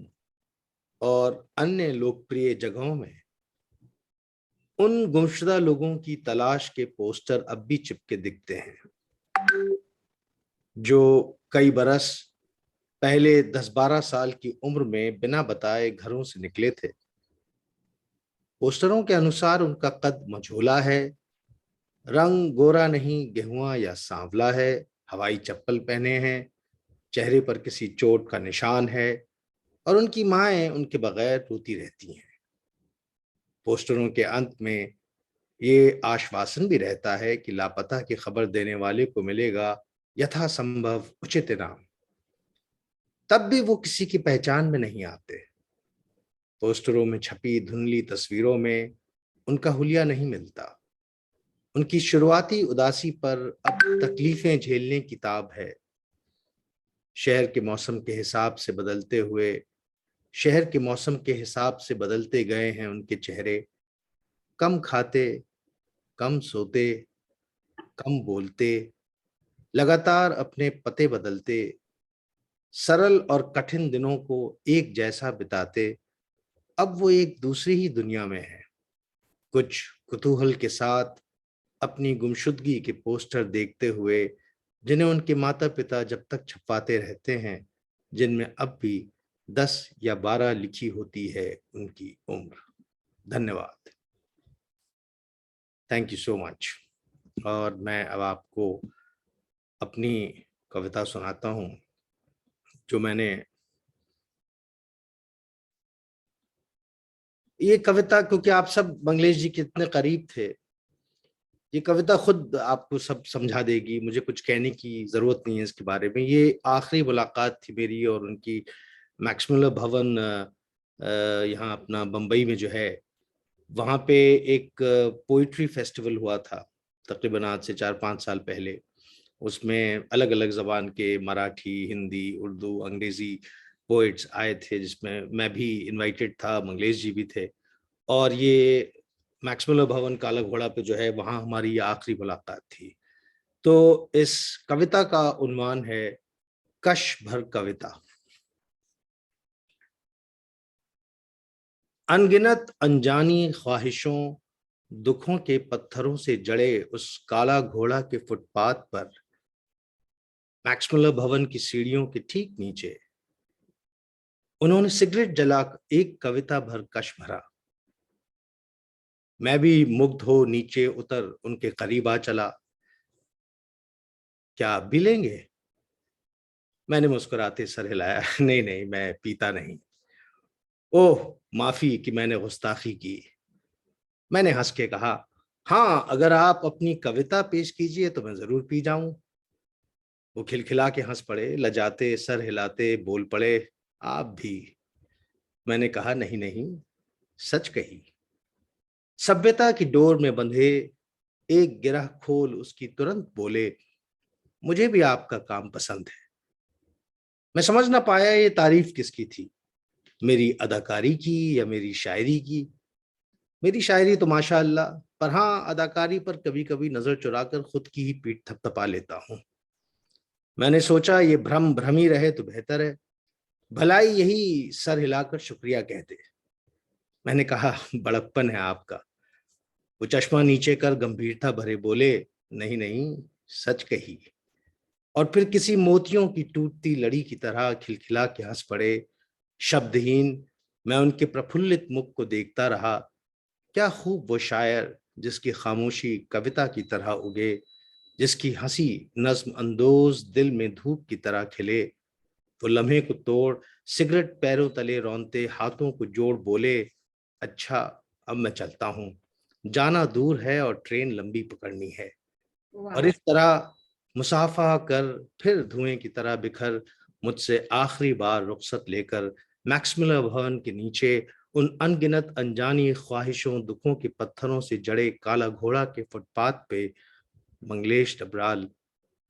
और अन्य लोकप्रिय जगहों में उन गुमशुदा लोगों की तलाश के पोस्टर अब भी चिपके दिखते हैं जो कई बरस पहले 10-12 साल की उम्र में बिना बताए घरों से निकले थे। पोस्टरों के अनुसार उनका कद मझोला है, रंग गोरा नहीं गेहुआ या सांवला है, हवाई चप्पल पहने हैं, चेहरे पर किसी चोट का निशान है और उनकी माएं उनके बगैर रोती रहती हैं। पोस्टरों के अंत में ये आश्वासन भी रहता है कि लापता की खबर देने वाले को मिलेगा यथासंभव उचित इनाम। तब भी वो किसी की पहचान में नहीं आते। पोस्टरों में छपी धुंधली तस्वीरों में उनका हुलिया नहीं मिलता। उनकी शुरुआती उदासी पर अब तकलीफें झेलने की ताब है। शहर के मौसम के हिसाब से बदलते हुए शहर के मौसम के हिसाब से बदलते गए हैं उनके चेहरे। कम खाते, कम सोते, कम बोलते, लगातार अपने पते बदलते, सरल और कठिन दिनों को एक जैसा बिताते। अब वो एक दूसरी ही दुनिया में है, कुछ कुतूहल के साथ अपनी गुमशुदगी के पोस्टर देखते हुए जिन्हें उनके माता पिता जब तक छपवाते रहते हैं, जिनमें अब भी 10 या 12 लिखी होती है उनकी उम्र। धन्यवाद, थैंक यू सो मच। और मैं अब आपको अपनी कविता सुनाता हूं जो मैंने, ये कविता क्योंकि आप सब मंगलेश जी के इतने करीब थे, ये कविता खुद आपको सब समझा देगी, मुझे कुछ कहने की जरूरत नहीं है इसके बारे में। ये आखिरी मुलाकात थी मेरी और उनकी मैक्समुलर भवन यहाँ अपना बम्बई में जो है वहाँ पे एक पोइट्री फेस्टिवल हुआ था तकरीबन आज से 4-5 साल पहले। उसमें अलग अलग जबान के मराठी, हिंदी, उर्दू, अंग्रेजी पोइट्स आए थे जिसमें मैं भी इनवाइटेड था, मंगलेश जी भी थे। और ये मैक्समुलर भवन काला घोड़ा पे जो है वहाँ हमारी आखिरी मुलाकात थी। तो इस कविता का उन्वान है कश भर कविता। अनगिनत अनजानी ख्वाहिशों दुखों के पत्थरों से जड़े उस काला घोड़ा के फुटपाथ पर मैक्समुलर भवन की सीढ़ियों के ठीक नीचे उन्होंने सिगरेट जलाकर एक कविता भर कश भरा। मैं भी मुग्ध हो नीचे उतर उनके करीब आ चला। क्या आप भी लेंगे? मैंने मुस्कुराते सर हिलाया। नहीं नहीं, मैं पीता नहीं। ओह माफी कि मैंने गुस्ताखी की। मैंने हंस के कहा, हाँ अगर आप अपनी कविता पेश कीजिए तो मैं जरूर पी जाऊं। वो खिलखिला के हंस पड़े, लजाते सर हिलाते बोल पड़े, आप भी। मैंने कहा, नहीं नहीं, सच कही। सभ्यता की डोर में बंधे एक गिरह खोल उसकी तुरंत बोले, मुझे भी आपका काम पसंद है। मैं समझ ना पाया ये तारीफ किसकी थी, मेरी अदाकारी की या मेरी शायरी की। मेरी शायरी तो माशाअल्लाह, पर हाँ, अदाकारी पर कभी कभी नजर चुराकर खुद की ही पीठ थपथपा लेता हूँ। मैंने सोचा ये भ्रम भ्रम ही रहे तो बेहतर है, भलाई यही सर हिलाकर शुक्रिया कहते। मैंने कहा, बड़प्पन है आपका। वो चश्मा नीचे कर गंभीरता भरे बोले, नहीं नहीं, सच कही। और फिर किसी मोतियों की टूटती लड़ी की तरह खिलखिला के हंस पड़े। शब्दहीन मैं उनके प्रफुल्लित मुख को देखता रहा। क्या खूब वो शायर जिसकी खामोशी कविता की तरह उगे, जिसकी हंसी नज्म अंदोज दिल में धूप की तरह खिले। वो लम्हे को तोड़ सिगरेट पैरों तले रौंदते हाथों को जोड़ बोले, अच्छा अब मैं चलता हूँ, जाना दूर है और ट्रेन लंबी पकड़नी है। और इस तरह मुसाफा कर फिर धुएं की तरह बिखर मुझसे आखिरी बार रुखसत लेकर मैक्समिलर भवन के नीचे उन अनगिनत अनजानी ख्वाहिशों दुखों के पत्थरों से जड़े काला घोड़ा के फुटपाथ पे मंगलेश डबराल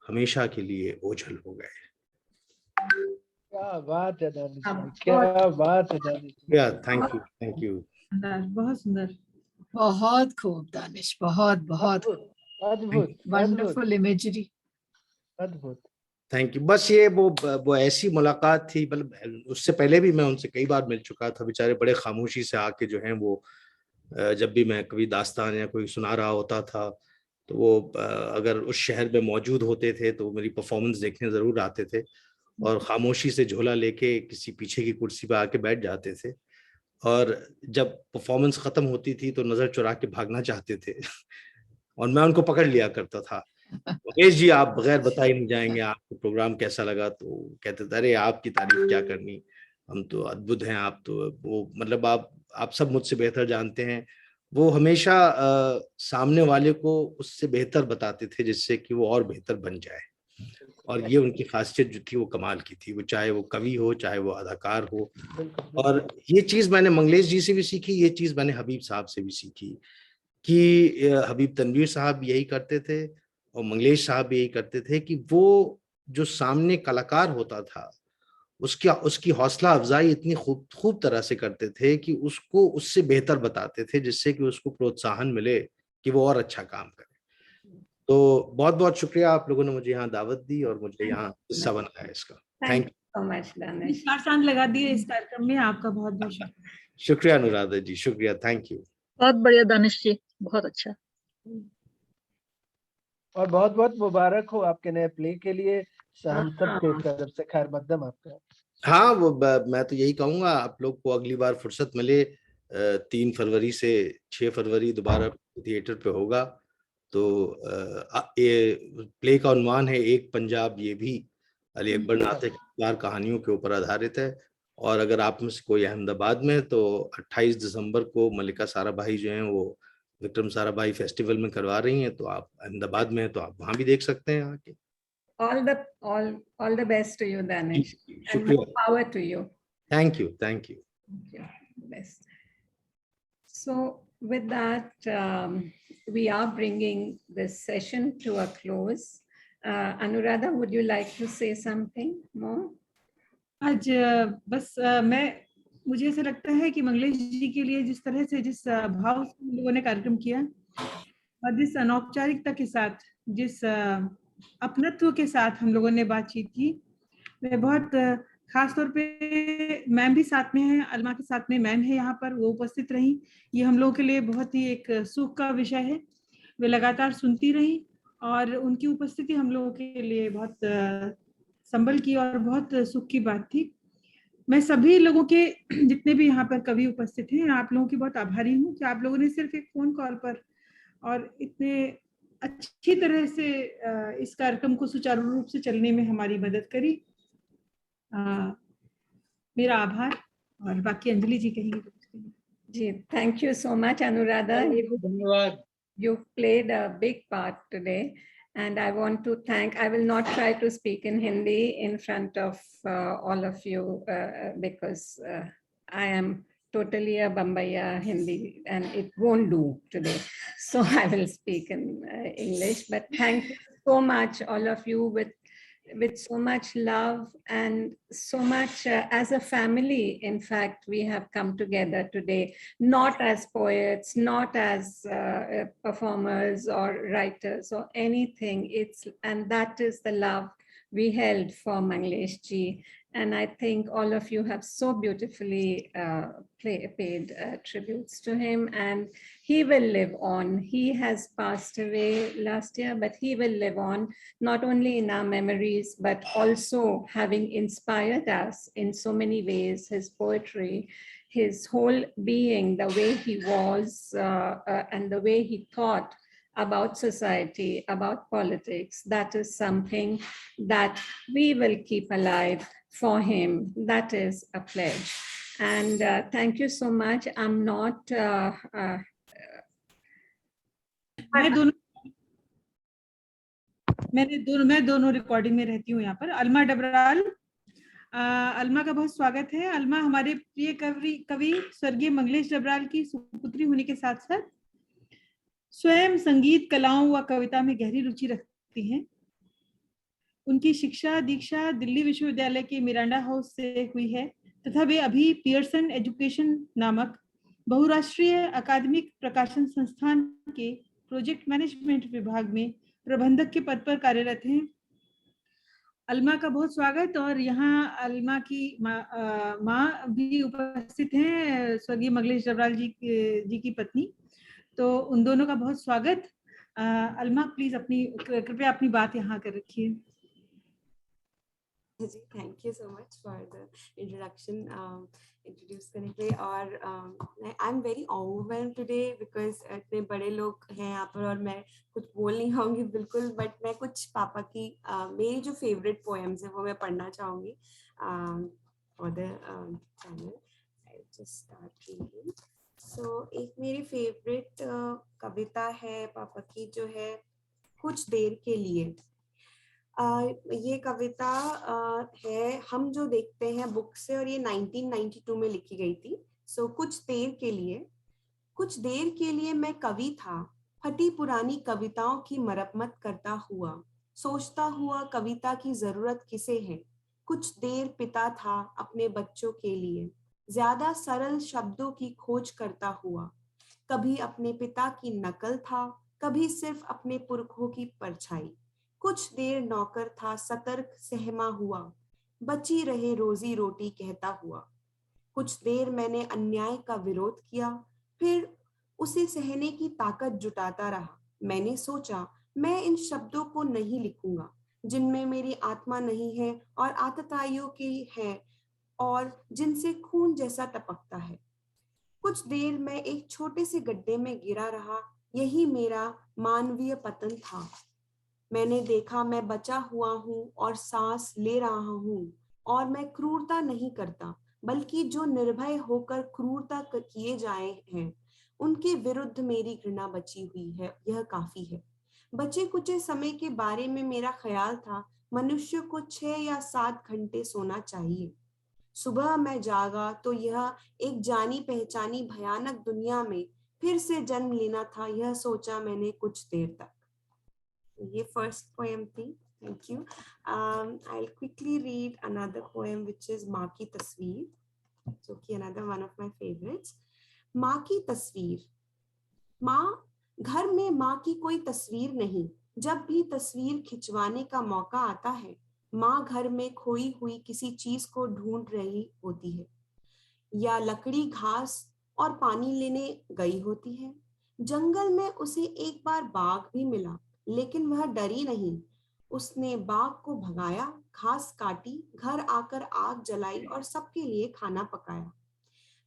हमेशा के ओझल हो गए। क्या बात है दानिश भाई, बहुत क्या बात है दानिश भाई। या थैंक यू, थैंक यू। बहुत सुंदर। बहुत खूब दानिश, बहुत बहुत अद्भुत अद्भुत वंडरफुल इमेजरी। अद्भुत। Thank you. बस ये वो ऐसी मुलाकात थी, मतलब उससे पहले भी मैं उनसे कई बार मिल चुका था। बेचारे बड़े खामोशी से आके जो हैं वो जब भी मैं कभी दास्तान या कोई सुना रहा होता था तो वो अगर उस शहर में मौजूद होते थे तो मेरी परफॉर्मेंस देखने जरूर आते थे और खामोशी से झोला लेके किसी पीछे की कुर्सी पर आके बैठ जाते थे। और जब परफॉर्मेंस खत्म होती थी तो नजर चुरा के भागना चाहते थे और मैं उनको पकड़ लिया करता था। महेश जी, आप बगैर बताए नहीं जाएंगे, आपको प्रोग्राम कैसा लगा? तो कहते थे, अरे आपकी तारीफ क्या करनी, हम तो अद्भुत हैं, आप तो वो मतलब आप सब मुझसे बेहतर जानते हैं। वो हमेशा सामने वाले को उससे बेहतर बताते थे जिससे कि वो और बेहतर बन जाए। और ये उनकी खासियत जो थी वो कमाल की थी, वो चाहे वो कवि हो चाहे वो अदाकार हो। और ये चीज मैंने मंगलेश जी से भी सीखी, ये चीज मैंने हबीब साहब से भी सीखी कि हबीब तनवीर साहब यही करते थे और मंगलेश साहब भी यही करते थे कि वो जो सामने कलाकार होता था उसकी हौसला अफजाई इतनी खूब तरह से करते थे कि उसको उससे बेहतर बताते थे जिससे कि उसको प्रोत्साहन मिले कि वो और अच्छा काम करे। तो बहुत बहुत शुक्रिया, आप लोगों ने मुझे यहाँ दावत दी और मुझे यहाँ हिस्सा बनाया इसका। Thank so much, Danish. 4 चांद लगा दिए इस कार्यक्रम में, आपका बहुत बहुत शुक्रिया। यू, शुक्रिया अनुराधा जी, शुक्रिया, थैंक यू। बहुत बढ़िया दानिश जी, बहुत अच्छा। और बहुत बहुत मुबारक हो आपके नए प्ले के लिए, हम सब के तरफ से खैर मकदम आपका। हाँ, वो मैं तो यही कहूंगा आप लोग को अगली बार फुर्सत मिले 3 फरवरी से 6 फरवरी दोबारा थिएटर पे होगा। तो ये प्ले का उन्वान है एक पंजाब ये भी, अली अकबर नाते की कहानियों के ऊपर आधारित है। और अगर आप में से कोई अहमदाबाद में तो 28 दिसंबर को मल्लिका साराभाई जो हैं वो विक्रम साराभाई फेस्टिवल में करवा रही हैं, तो आप अहमदाबाद में हैं तो आप वहां भी देख सकते हैं आके। All the best to you, Danish, and शुक्रिया, more power to you. Thank you, thank you. Best. So with that, we are bringing this session to a close. Anuradha, would you like to say something more? आज बस मुझे ऐसा लगता है कि मंगलेश जी के लिए जिस तरह से जिस भाव से हम लोगों ने कार्यक्रम किया और जिस अनौपचारिकता के साथ जिस अपनत्व के साथ हम लोगों ने बातचीत की, मैं बहुत खास तौर पे मैम भी साथ में है, अलमा के साथ में मैम है यहाँ पर, वो उपस्थित रही। ये हम लोगों के लिए बहुत ही एक सुख का विषय है। वे लगातार सुनती रही और उनकी उपस्थिति हम लोगों के लिए बहुत संबल की और बहुत सुख की बात थी। मैं सभी लोगों के जितने भी यहाँ पर कवि उपस्थित हैं, आप लोगों की बहुत आभारी हूँ कि आप लोगों ने सिर्फ एक फोन कॉल पर और इतने अच्छी तरह से इस कार्यक्रम को सुचारू रूप से चलने में हमारी मदद करी। मेरा आभार। और बाकी अंजलि जी कहेंगे। जी, thank you so much, Anuradha. धन्यवाद। You've played a big part today, and I want to thank. I will not try to speak in Hindi in front of all of you because I am totally a Bombaya Hindi, and it won't do today. So I will speak in English. But thank you so much, all of you, with so much love and so much as a family. In fact, we have come together today, not as poets, not as performers or writers or anything. And that is the love we held for Manglesh ji. And I think all of you have so beautifully paid tributes to him, and he will live on. He has passed away last year, but he will live on, not only in our memories, but also having inspired us in so many ways, his poetry, his whole being, the way he was, and the way he thought about society, about politics. That is something that we will keep alive for him. That is a pledge. And thank you so much. I'm not... मैं दोनों recording में रहती हूँ यहाँ पर। अलमा डबराल, अलमा का बहुत स्वागत है। अलमा हमारे प्रिय कवि स्वर्गीय मंगलेश डबराल की सुपुत्री होने के साथ साथ स्वयं संगीत, कलाओं व कविता में गहरी रुचि रखती हैं। उनकी शिक्षा दीक्षा दिल्ली विश्वविद्यालय के मिरांडा हाउस से हुई है तथा वे अभी पियर्सन एजुकेशन नामक बहुराष्ट्रीय अकादमिक प्रकाशन संस्थान के प्रोजेक्ट मैनेजमेंट विभाग में प्रबंधक के पद पर कार्यरत हैं। अलमा का बहुत स्वागत। और यहाँ अलमा की माँ भी उपस्थित हैं, स्वर्गीय मंगलेश डबराल जी की पत्नी, तो उन दोनों का बहुत स्वागत। अलमा प्लीज कृपया अपनी बात यहाँ कर रखिए। Thank you so much for the introduction. Introduce करने के लिए, और I'm very overwhelmed today because इतने बड़े लोग हैं यहाँ पर और मैं कुछ बोल नहीं पाऊंगी बिल्कुल, बट मैं कुछ पापा की मेरी जो फेवरेट पोएम्स है वो मैं पढ़ना चाहूंगी for the channel. I'll just start reading. So एक मेरी फेवरेट कविता है पापा की, जो है कुछ देर के लिए। ये कविता है हम जो देखते हैं बुक से, और ये 1992 में लिखी गई थी। सो कुछ देर के लिए मैं कवि था, फटी पुरानी कविताओं की मरम्मत करता हुआ, सोचता हुआ कविता की जरूरत किसे है। कुछ देर पिता था अपने बच्चों के लिए, ज्यादा सरल शब्दों की खोज करता हुआ, कभी अपने पिता की नकल था, कभी सिर्फ अपने पुरखों की परछाई। कुछ देर नौकर था सतर्क सहमा हुआ, बची रहे रोजी रोटी कहता हुआ। कुछ देर मैंने अन्याय का विरोध किया, फिर उसे सहने की ताकत जुटाता रहा। मैंने सोचा मैं इन शब्दों को नहीं लिखूंगा जिनमें मेरी आत्मा नहीं है और आतताइयों की है और जिनसे खून जैसा टपकता है। कुछ देर मैं एक छोटे से गड्ढे में गिरा रहा, यही मेरा मानवीय पतन था। मैंने देखा मैं बचा हुआ हूँ और सांस ले रहा हूँ, और मैं क्रूरता नहीं करता, बल्कि जो निर्भय होकर क्रूरता किए जाए हैं उनके विरुद्ध मेरी घृणा बची हुई है, यह काफी है। बचे कुचे समय के बारे में मेरा ख्याल था, मनुष्य को 6 या 7 घंटे सोना चाहिए। सुबह मैं जागा तो यह एक जानी पहचानी भयानक दुनिया में फिर से जन्म लेना था, यह सोचा मैंने कुछ देर तक। ये फर्स्ट पोएम थी। Thank you. I'll quickly read another poem which is माँ की तस्वीर, जो कि another one of my favorites. माँ की तस्वीर। माँ, घर में माँ की कोई तस्वीर नहीं। जब भी तस्वीर खिंचवाने का मौका आता है, माँ घर में खोई हुई किसी चीज को ढूंढ रही होती है, या लकड़ी घास और पानी लेने गई होती है। जंगल में उसे एक बार बाघ भी मिला, लेकिन वह डरी नहीं। उसने बाघ को भगाया, घास काटी, घर आकर आग जलाई और सबके लिए खाना पकाया।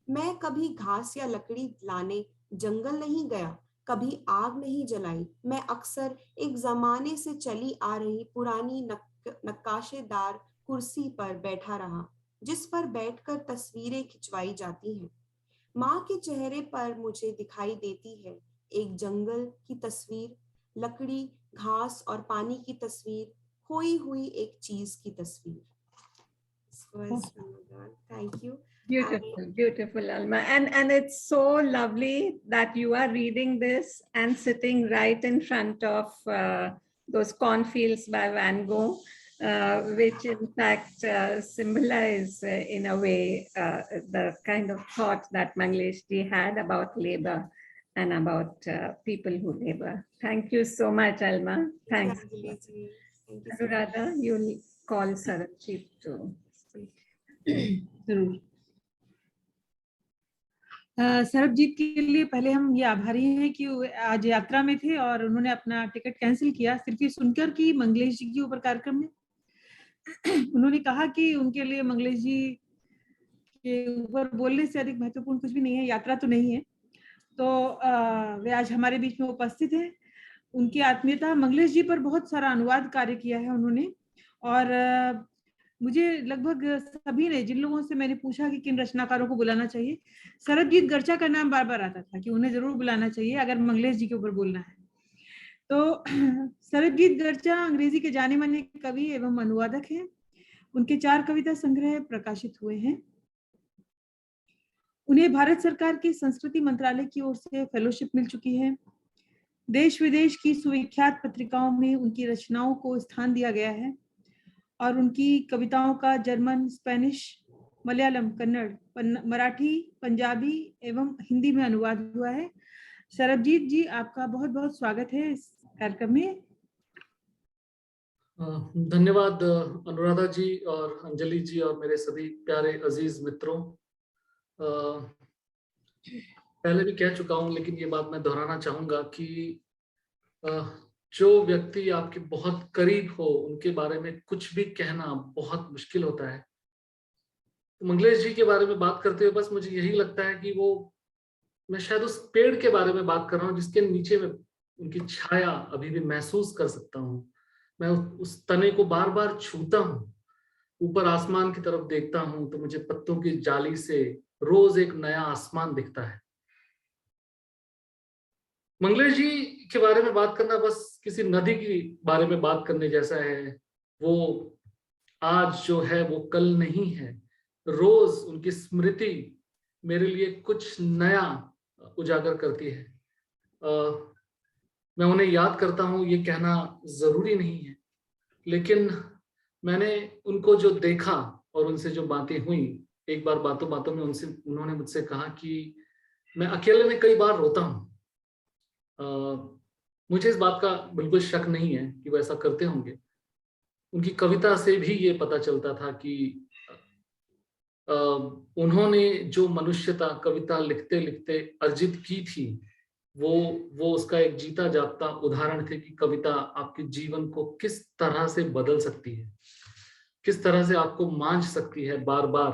मैं कभी घास या लकड़ी लाने जंगल नहीं गया, कभी आग नहीं जलाई। मैं अक्सर एक जमाने से चली आ रही पुरानी नक्काशेदार कुर्सी पर बैठा रहा, जिस पर बैठकर तस्वीरें खिंचवाई जाती हैं। माँ के चेहरे पर मुझे दिखाई देती है एक जंगल की तस्वीर, लकड़ी, घास और पानी की तस्वीर, खोई हुई एक चीज की तस्वीर। Thैंक you. Beautiful, beautiful, Alma. And it's so lovely that you are reading this and sitting right in front of those cornfields by Van Gogh, which in fact symbolize in a way the kind of thought that Manglesh ji had about labor and about people who labor. Thank you so much, Alma. Thanks. Anjali ji. Thank you so much. Anuradha, you'll call Sarabjit to speak. जरूर। सरबजीत के लिए पहले हम ये आभारी हैं कि वो आज यात्रा में थे और उन्होंने अपना टिकट कैंसिल किया सिर्फ ये सुनकर कि मंगलेश जी के ऊपर कार्यक्रम में उन्होंने कहा कि उनके लिए मंगलेश जी के ऊपर बोलने से अधिक महत्वपूर्ण कुछ भी नहीं है, यात्रा तो नहीं है। तो वे आज हमारे बीच में उपस्थित हैं। उनकी आत्मीयता, मंगलेश जी पर बहुत सारा अनुवाद कार्य किया है उन्होंने, और मुझे लगभग सभी ने, जिन लोगों से मैंने पूछा कि किन रचनाकारों को बुलाना चाहिए, सरबजीत गर्चा का नाम बार बार आता था कि उन्हें जरूर बुलाना चाहिए अगर मंगलेश जी के ऊपर बोलना है। तो सरबजीत गर्चा अंग्रेजी के जाने माने कवि एवं अनुवादक हैं। उनके 4 कविता संग्रह प्रकाशित हुए हैं। उन्हें भारत सरकार के संस्कृति मंत्रालय की ओर से फेलोशिप मिल चुकी है। देश विदेश की सुविख्यात पत्रिकाओं में उनकी रचनाओं को स्थान दिया गया है और उनकी कविताओं का जर्मन, स्पेनिश, मलयालम, कन्नड़, मराठी, पंजाबी एवं हिंदी में अनुवाद हुआ है। सरबजीत जी, आपका बहुत बहुत स्वागत है इस कार्यक्रम में। धन्यवाद अनुराधा जी और अंजलि जी और मेरे सभी प्यारे अजीज मित्रों। पहले भी कह चुका हूं लेकिन ये बात मैं दोहराना चाहूंगा कि जो व्यक्ति आपके बहुत करीब हो उनके बारे में कुछ भी कहना बहुत मुश्किल होता है। तो मंगलेश जी के बारे में बात करते हुए बस मुझे यही लगता है कि मैं शायद उस पेड़ के बारे में बात कर रहा हूँ जिसके नीचे में उनकी छाया अभी भी महसूस कर सकता हूँ। मैं उस तने को बार बार छूता हूँ, ऊपर आसमान की तरफ देखता हूँ तो मुझे पत्तों की जाली से रोज एक नया आसमान दिखता है। मंगलेश जी के बारे में बात करना बस किसी नदी के बारे में बात करने जैसा है। वो आज जो है वो कल नहीं है। रोज उनकी स्मृति मेरे लिए कुछ नया उजागर करती है। मैं उन्हें याद करता हूँ ये कहना जरूरी नहीं है, लेकिन मैंने उनको जो देखा और उनसे जो बातें हुई, एक बार बातों बातों में उन्होंने मुझसे कहा कि मैं अकेले में कई बार रोता हूँ। मुझे इस बात का बिल्कुल शक नहीं है कि वो ऐसा करते होंगे। उनकी कविता से भी ये पता चलता था कि उन्होंने जो मनुष्यता कविता लिखते लिखते अर्जित की थी वो उसका एक जीता जागता उदाहरण थे कि कविता आपके जीवन को किस तरह से बदल सकती है, किस तरह से आपको मांझ सकती है बार बार।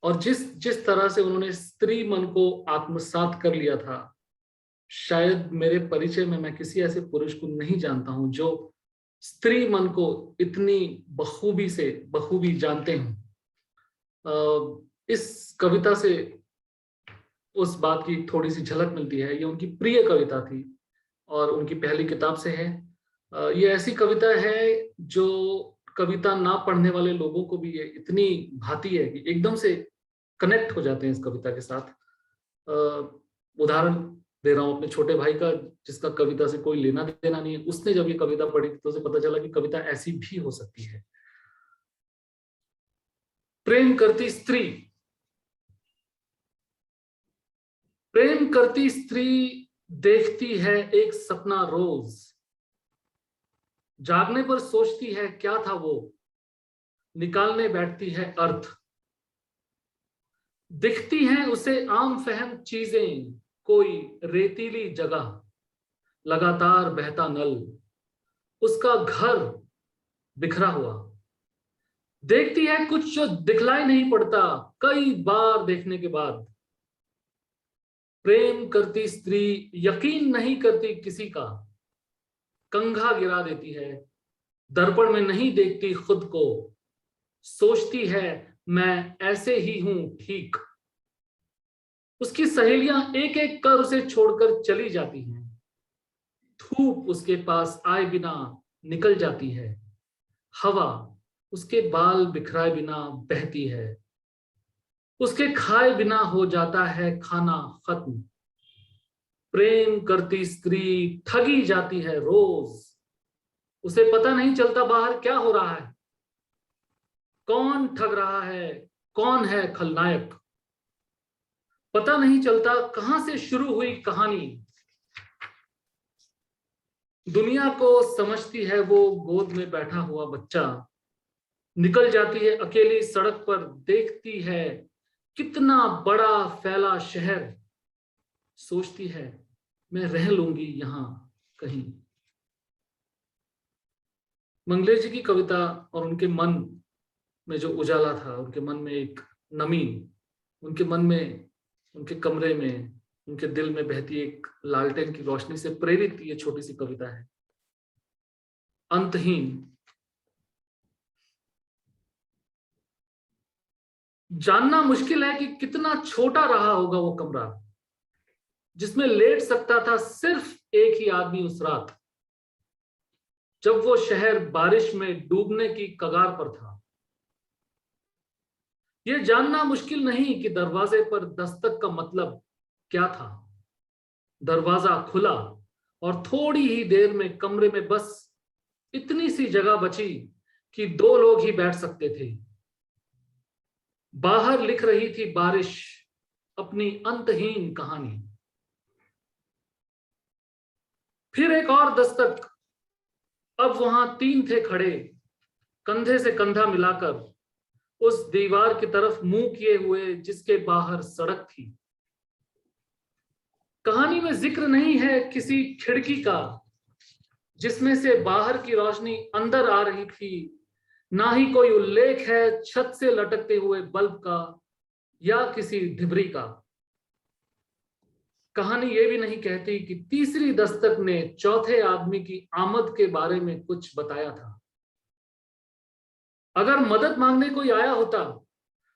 और जिस तरह से उन्होंने स्त्री मन को आत्मसात कर लिया था, शायद मेरे परिचय में मैं किसी ऐसे पुरुष को नहीं जानता हूं जो स्त्री मन को इतनी बखूबी जानते हैं। इस कविता से उस बात की थोड़ी सी झलक मिलती है। ये उनकी प्रिय कविता थी और उनकी पहली किताब से है। ये ऐसी कविता है जो कविता ना पढ़ने वाले लोगों को भी ये इतनी भाती है कि एकदम से कनेक्ट हो जाते हैं इस कविता के साथ। उदाहरण दे रहा हूं अपने छोटे भाई का, जिसका कविता से कोई लेना देना नहीं है। उसने जब ये कविता पढ़ी तो उसे पता चला कि कविता ऐसी भी हो सकती है। प्रेम करती स्त्री, प्रेम करती स्त्री देखती है एक सपना रोज, जागने पर सोचती है क्या था वो, निकालने बैठती है अर्थ। दिखती हैं उसे आम फहम चीजें, कोई रेतीली जगह, लगातार बहता नल, उसका घर बिखरा हुआ। देखती है कुछ जो दिखलाई नहीं पड़ता कई बार देखने के बाद। प्रेम करती स्त्री यकीन नहीं करती किसी का, कंघा गिरा देती है, दर्पण में नहीं देखती खुद को, सोचती है मैं ऐसे ही हूं ठीक। उसकी सहेलियां एक एक कर उसे छोड़कर चली जाती हैं, धूप उसके पास आए बिना निकल जाती है, हवा उसके बाल बिखराए बिना बहती है, उसके खाए बिना हो जाता है खाना खत्म। प्रेम करती स्त्री ठगी जाती है रोज, उसे पता नहीं चलता बाहर क्या हो रहा है, कौन ठग रहा है, कौन है खलनायक। पता नहीं चलता कहां से शुरू हुई कहानी। दुनिया को समझती है वो गोद में बैठा हुआ बच्चा, निकल जाती है अकेली सड़क पर, देखती है कितना बड़ा फैला शहर, सोचती है मैं रह लूंगी यहां कहीं। मंगलेश जी की कविता और उनके मन में जो उजाला था, उनके मन में एक नमी, उनके मन में, उनके कमरे में, उनके दिल में बहती एक लालटेन की रोशनी से प्रेरित ये छोटी सी कविता है, अंतहीन। जानना मुश्किल है कि कितना छोटा रहा होगा वो कमरा जिसमें लेट सकता था सिर्फ एक ही आदमी उस रात, जब वो शहर बारिश में डूबने की कगार पर था। ये जानना मुश्किल नहीं कि दरवाजे पर दस्तक का मतलब क्या था। दरवाजा खुला और थोड़ी ही देर में कमरे में बस इतनी सी जगह बची कि 2 लोग ही बैठ सकते थे। बाहर लिख रही थी बारिश अपनी अंतहीन कहानी। फिर एक और दस्तक। अब वहां 3 थे खड़े, कंधे से कंधा मिलाकर, उस दीवार की तरफ मुंह किए हुए जिसके बाहर सड़क थी। कहानी में जिक्र नहीं है किसी खिड़की का जिसमें से बाहर की रोशनी अंदर आ रही थी, ना ही कोई उल्लेख है छत से लटकते हुए बल्ब का या किसी ढिबरी का। कहानी ये भी नहीं कहती कि तीसरी दस्तक ने चौथे आदमी की आमद के बारे में कुछ बताया था। अगर मदद मांगने कोई आया होता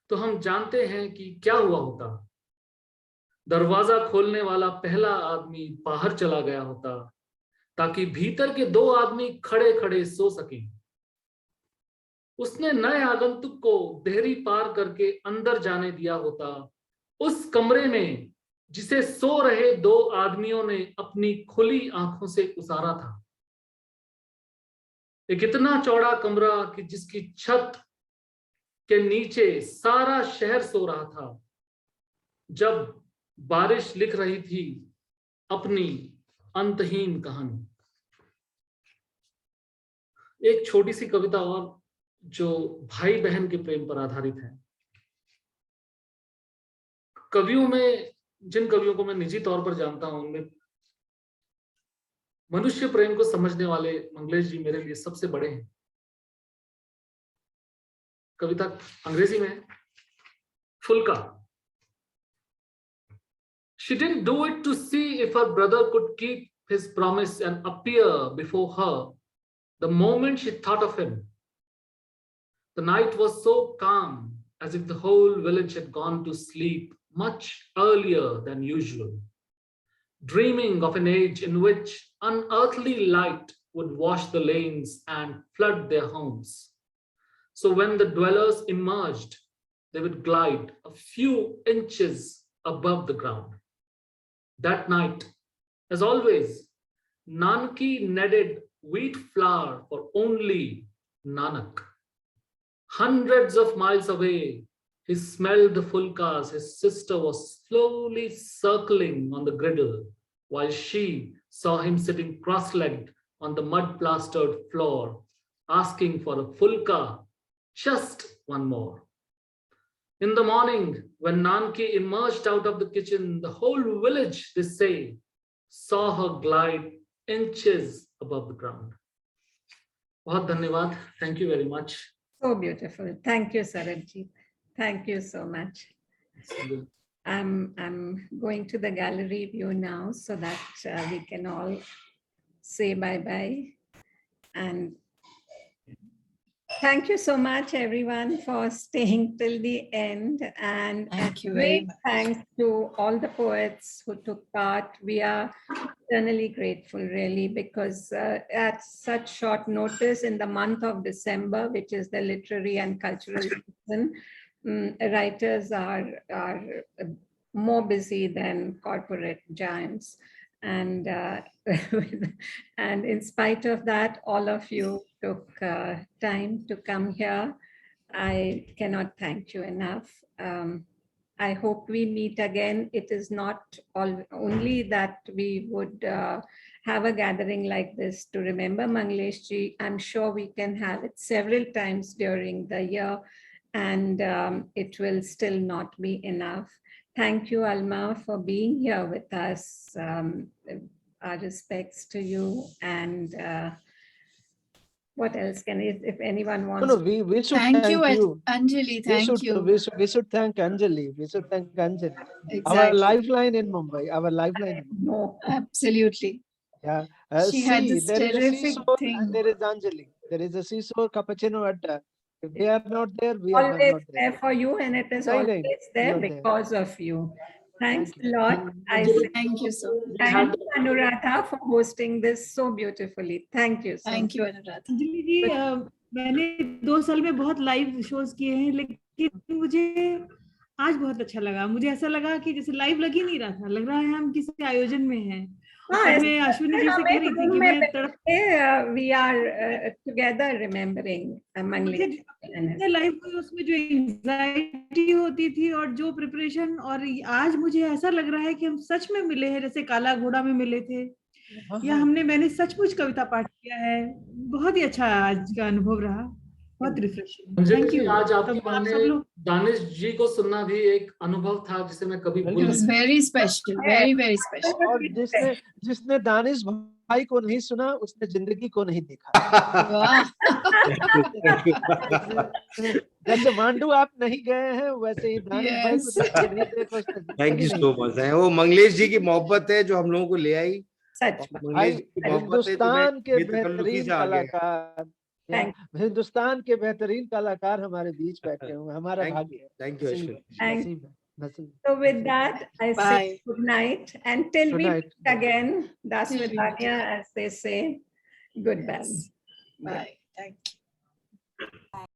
तो हम जानते हैं कि क्या हुआ होता। दरवाजा खोलने वाला पहला आदमी बाहर चला गया होता ताकि भीतर के 2 आदमी खड़े खड़े सो सकें। उसने नए आगंतुक को देहरी पार करके अंदर जाने दिया होता, उस कमरे में जिसे सो रहे 2 आदमियों ने अपनी खुली आंखों से उसारा था। एक इतना चौड़ा कमरा कि जिसकी छत के नीचे सारा शहर सो रहा था, जब बारिश लिख रही थी अपनी अंतहीन कहानी। एक छोटी सी कविता और जो भाई बहन के प्रेम पर आधारित है। कवियों में, जिन कवियों को मैं निजी तौर पर जानता हूं, उनमें मनुष्य प्रेम को समझने वाले मंगलेश जी मेरे लिए सबसे बड़े हैं। कविता अंग्रेजी में है, फुल्का। She didn't do it to see if her brother could keep his promise and appear before her the moment she thought of him. The night was so calm, as if the whole village had gone to sleep much earlier than usual, dreaming of an age in which unearthly light would wash the lanes and flood their homes. So when the dwellers emerged, they would glide a few inches above the ground. That night, as always, Nanki kneaded wheat flour for only Nanak. Hundreds of miles away, he smelled the fulkas his sister was slowly circling on the griddle, while she saw him sitting cross-legged on the mud-plastered floor, asking for a fulka, just one more. In the morning, when Nanki emerged out of the kitchen, the whole village, they say, saw her glide inches above the ground. बहुत धन्यवाद. Thank you very much. So beautiful. Thank you, Saranjeet. Thank you so much. I'm going to the gallery view now so that we can all say bye-bye. And Thank you so much, everyone, for staying till the end. And Thank you a very great much. thanks to all the poets who took part. We are eternally grateful, really, because at such short notice in the month of December, which is the literary and cultural season, writers are more busy than corporate giants. And and in spite of that, all of you took time to come here. I cannot thank you enough. I hope we meet again. It is not only that we would have a gathering like this to remember Manglesh Ji. I'm sure we can have it several times during the year, and it will still not be enough. Thank you, Alma, for being here with us. Our respects to you. And what else can if anyone wants? No, we should Thank thank you, you. Anjali. Thank you. We should thank Anjali. We should thank Anjali. Our Exactly. lifeline in Mumbai. Our lifeline. In Mumbai. No. Absolutely. Yeah. She had this there is a terrific seesaw thing. and there is Anjali. There is a seesaw cappuccino adda. If they are not there, we are Always not there there. for you, and it is Nahi, always nahi, there you're there. because of you. Thanks Thank a you. lot. I Anjali, say Thank you so much. thank you, Anuradha, for hosting this so beautifully. Thank you so much. Thank you, Anuradha. Anjali जी मैंने 2 साल में बहुत live shows किए हैं, लेकिन मुझे आज बहुत अच्छा लगा. मुझे ऐसा लगा कि जैसे लाइव लग ही नहीं रहा था, लग रहा है हम किसी आयोजन में हैं. और मैं अश्विनी जी से कह रही थी कि मैं तड़प we are together remembering Manglesh. Live हुई, उसमें जो एंजाइटी होती थी और जो प्रिपरेशन, और आज मुझे ऐसा लग रहा है कि हम सच में मिले हैं, जैसे काला घोड़ा में मिले थे, या मैंने सचमुच कविता पाठ किया है. बहुत ही अच्छा आज का अनुभव रहा, बहुत रिफ्रेशिंग. Thank you. आज आपके बहाने दानिश जी को सुनना भी एक अनुभव था जिसे मैं कभी भूल नहीं. Very special, very very special. और जिसने दानिश भाई को नहीं सुना, उसने जिंदगी को नहीं देखा. जैसे मांडू आप नहीं गए हैं, वैसे ही दानिश भाई को नहीं देखा. Thank you so much. वो मंगलेश जी की मोहब्बत है जो हम लोगों को ले आई. सच हिंदुस्तान के बेहतरीन कलाकार, हिंदुस्तान के बेहतरीन कलाकार हमारे बीच बैठे हुए. हमारा भाग्य. Thank you Ashwini. So with that, I say good night, and till we meet again, Das Vidania, as they say, goodbye. Bye. Thank you.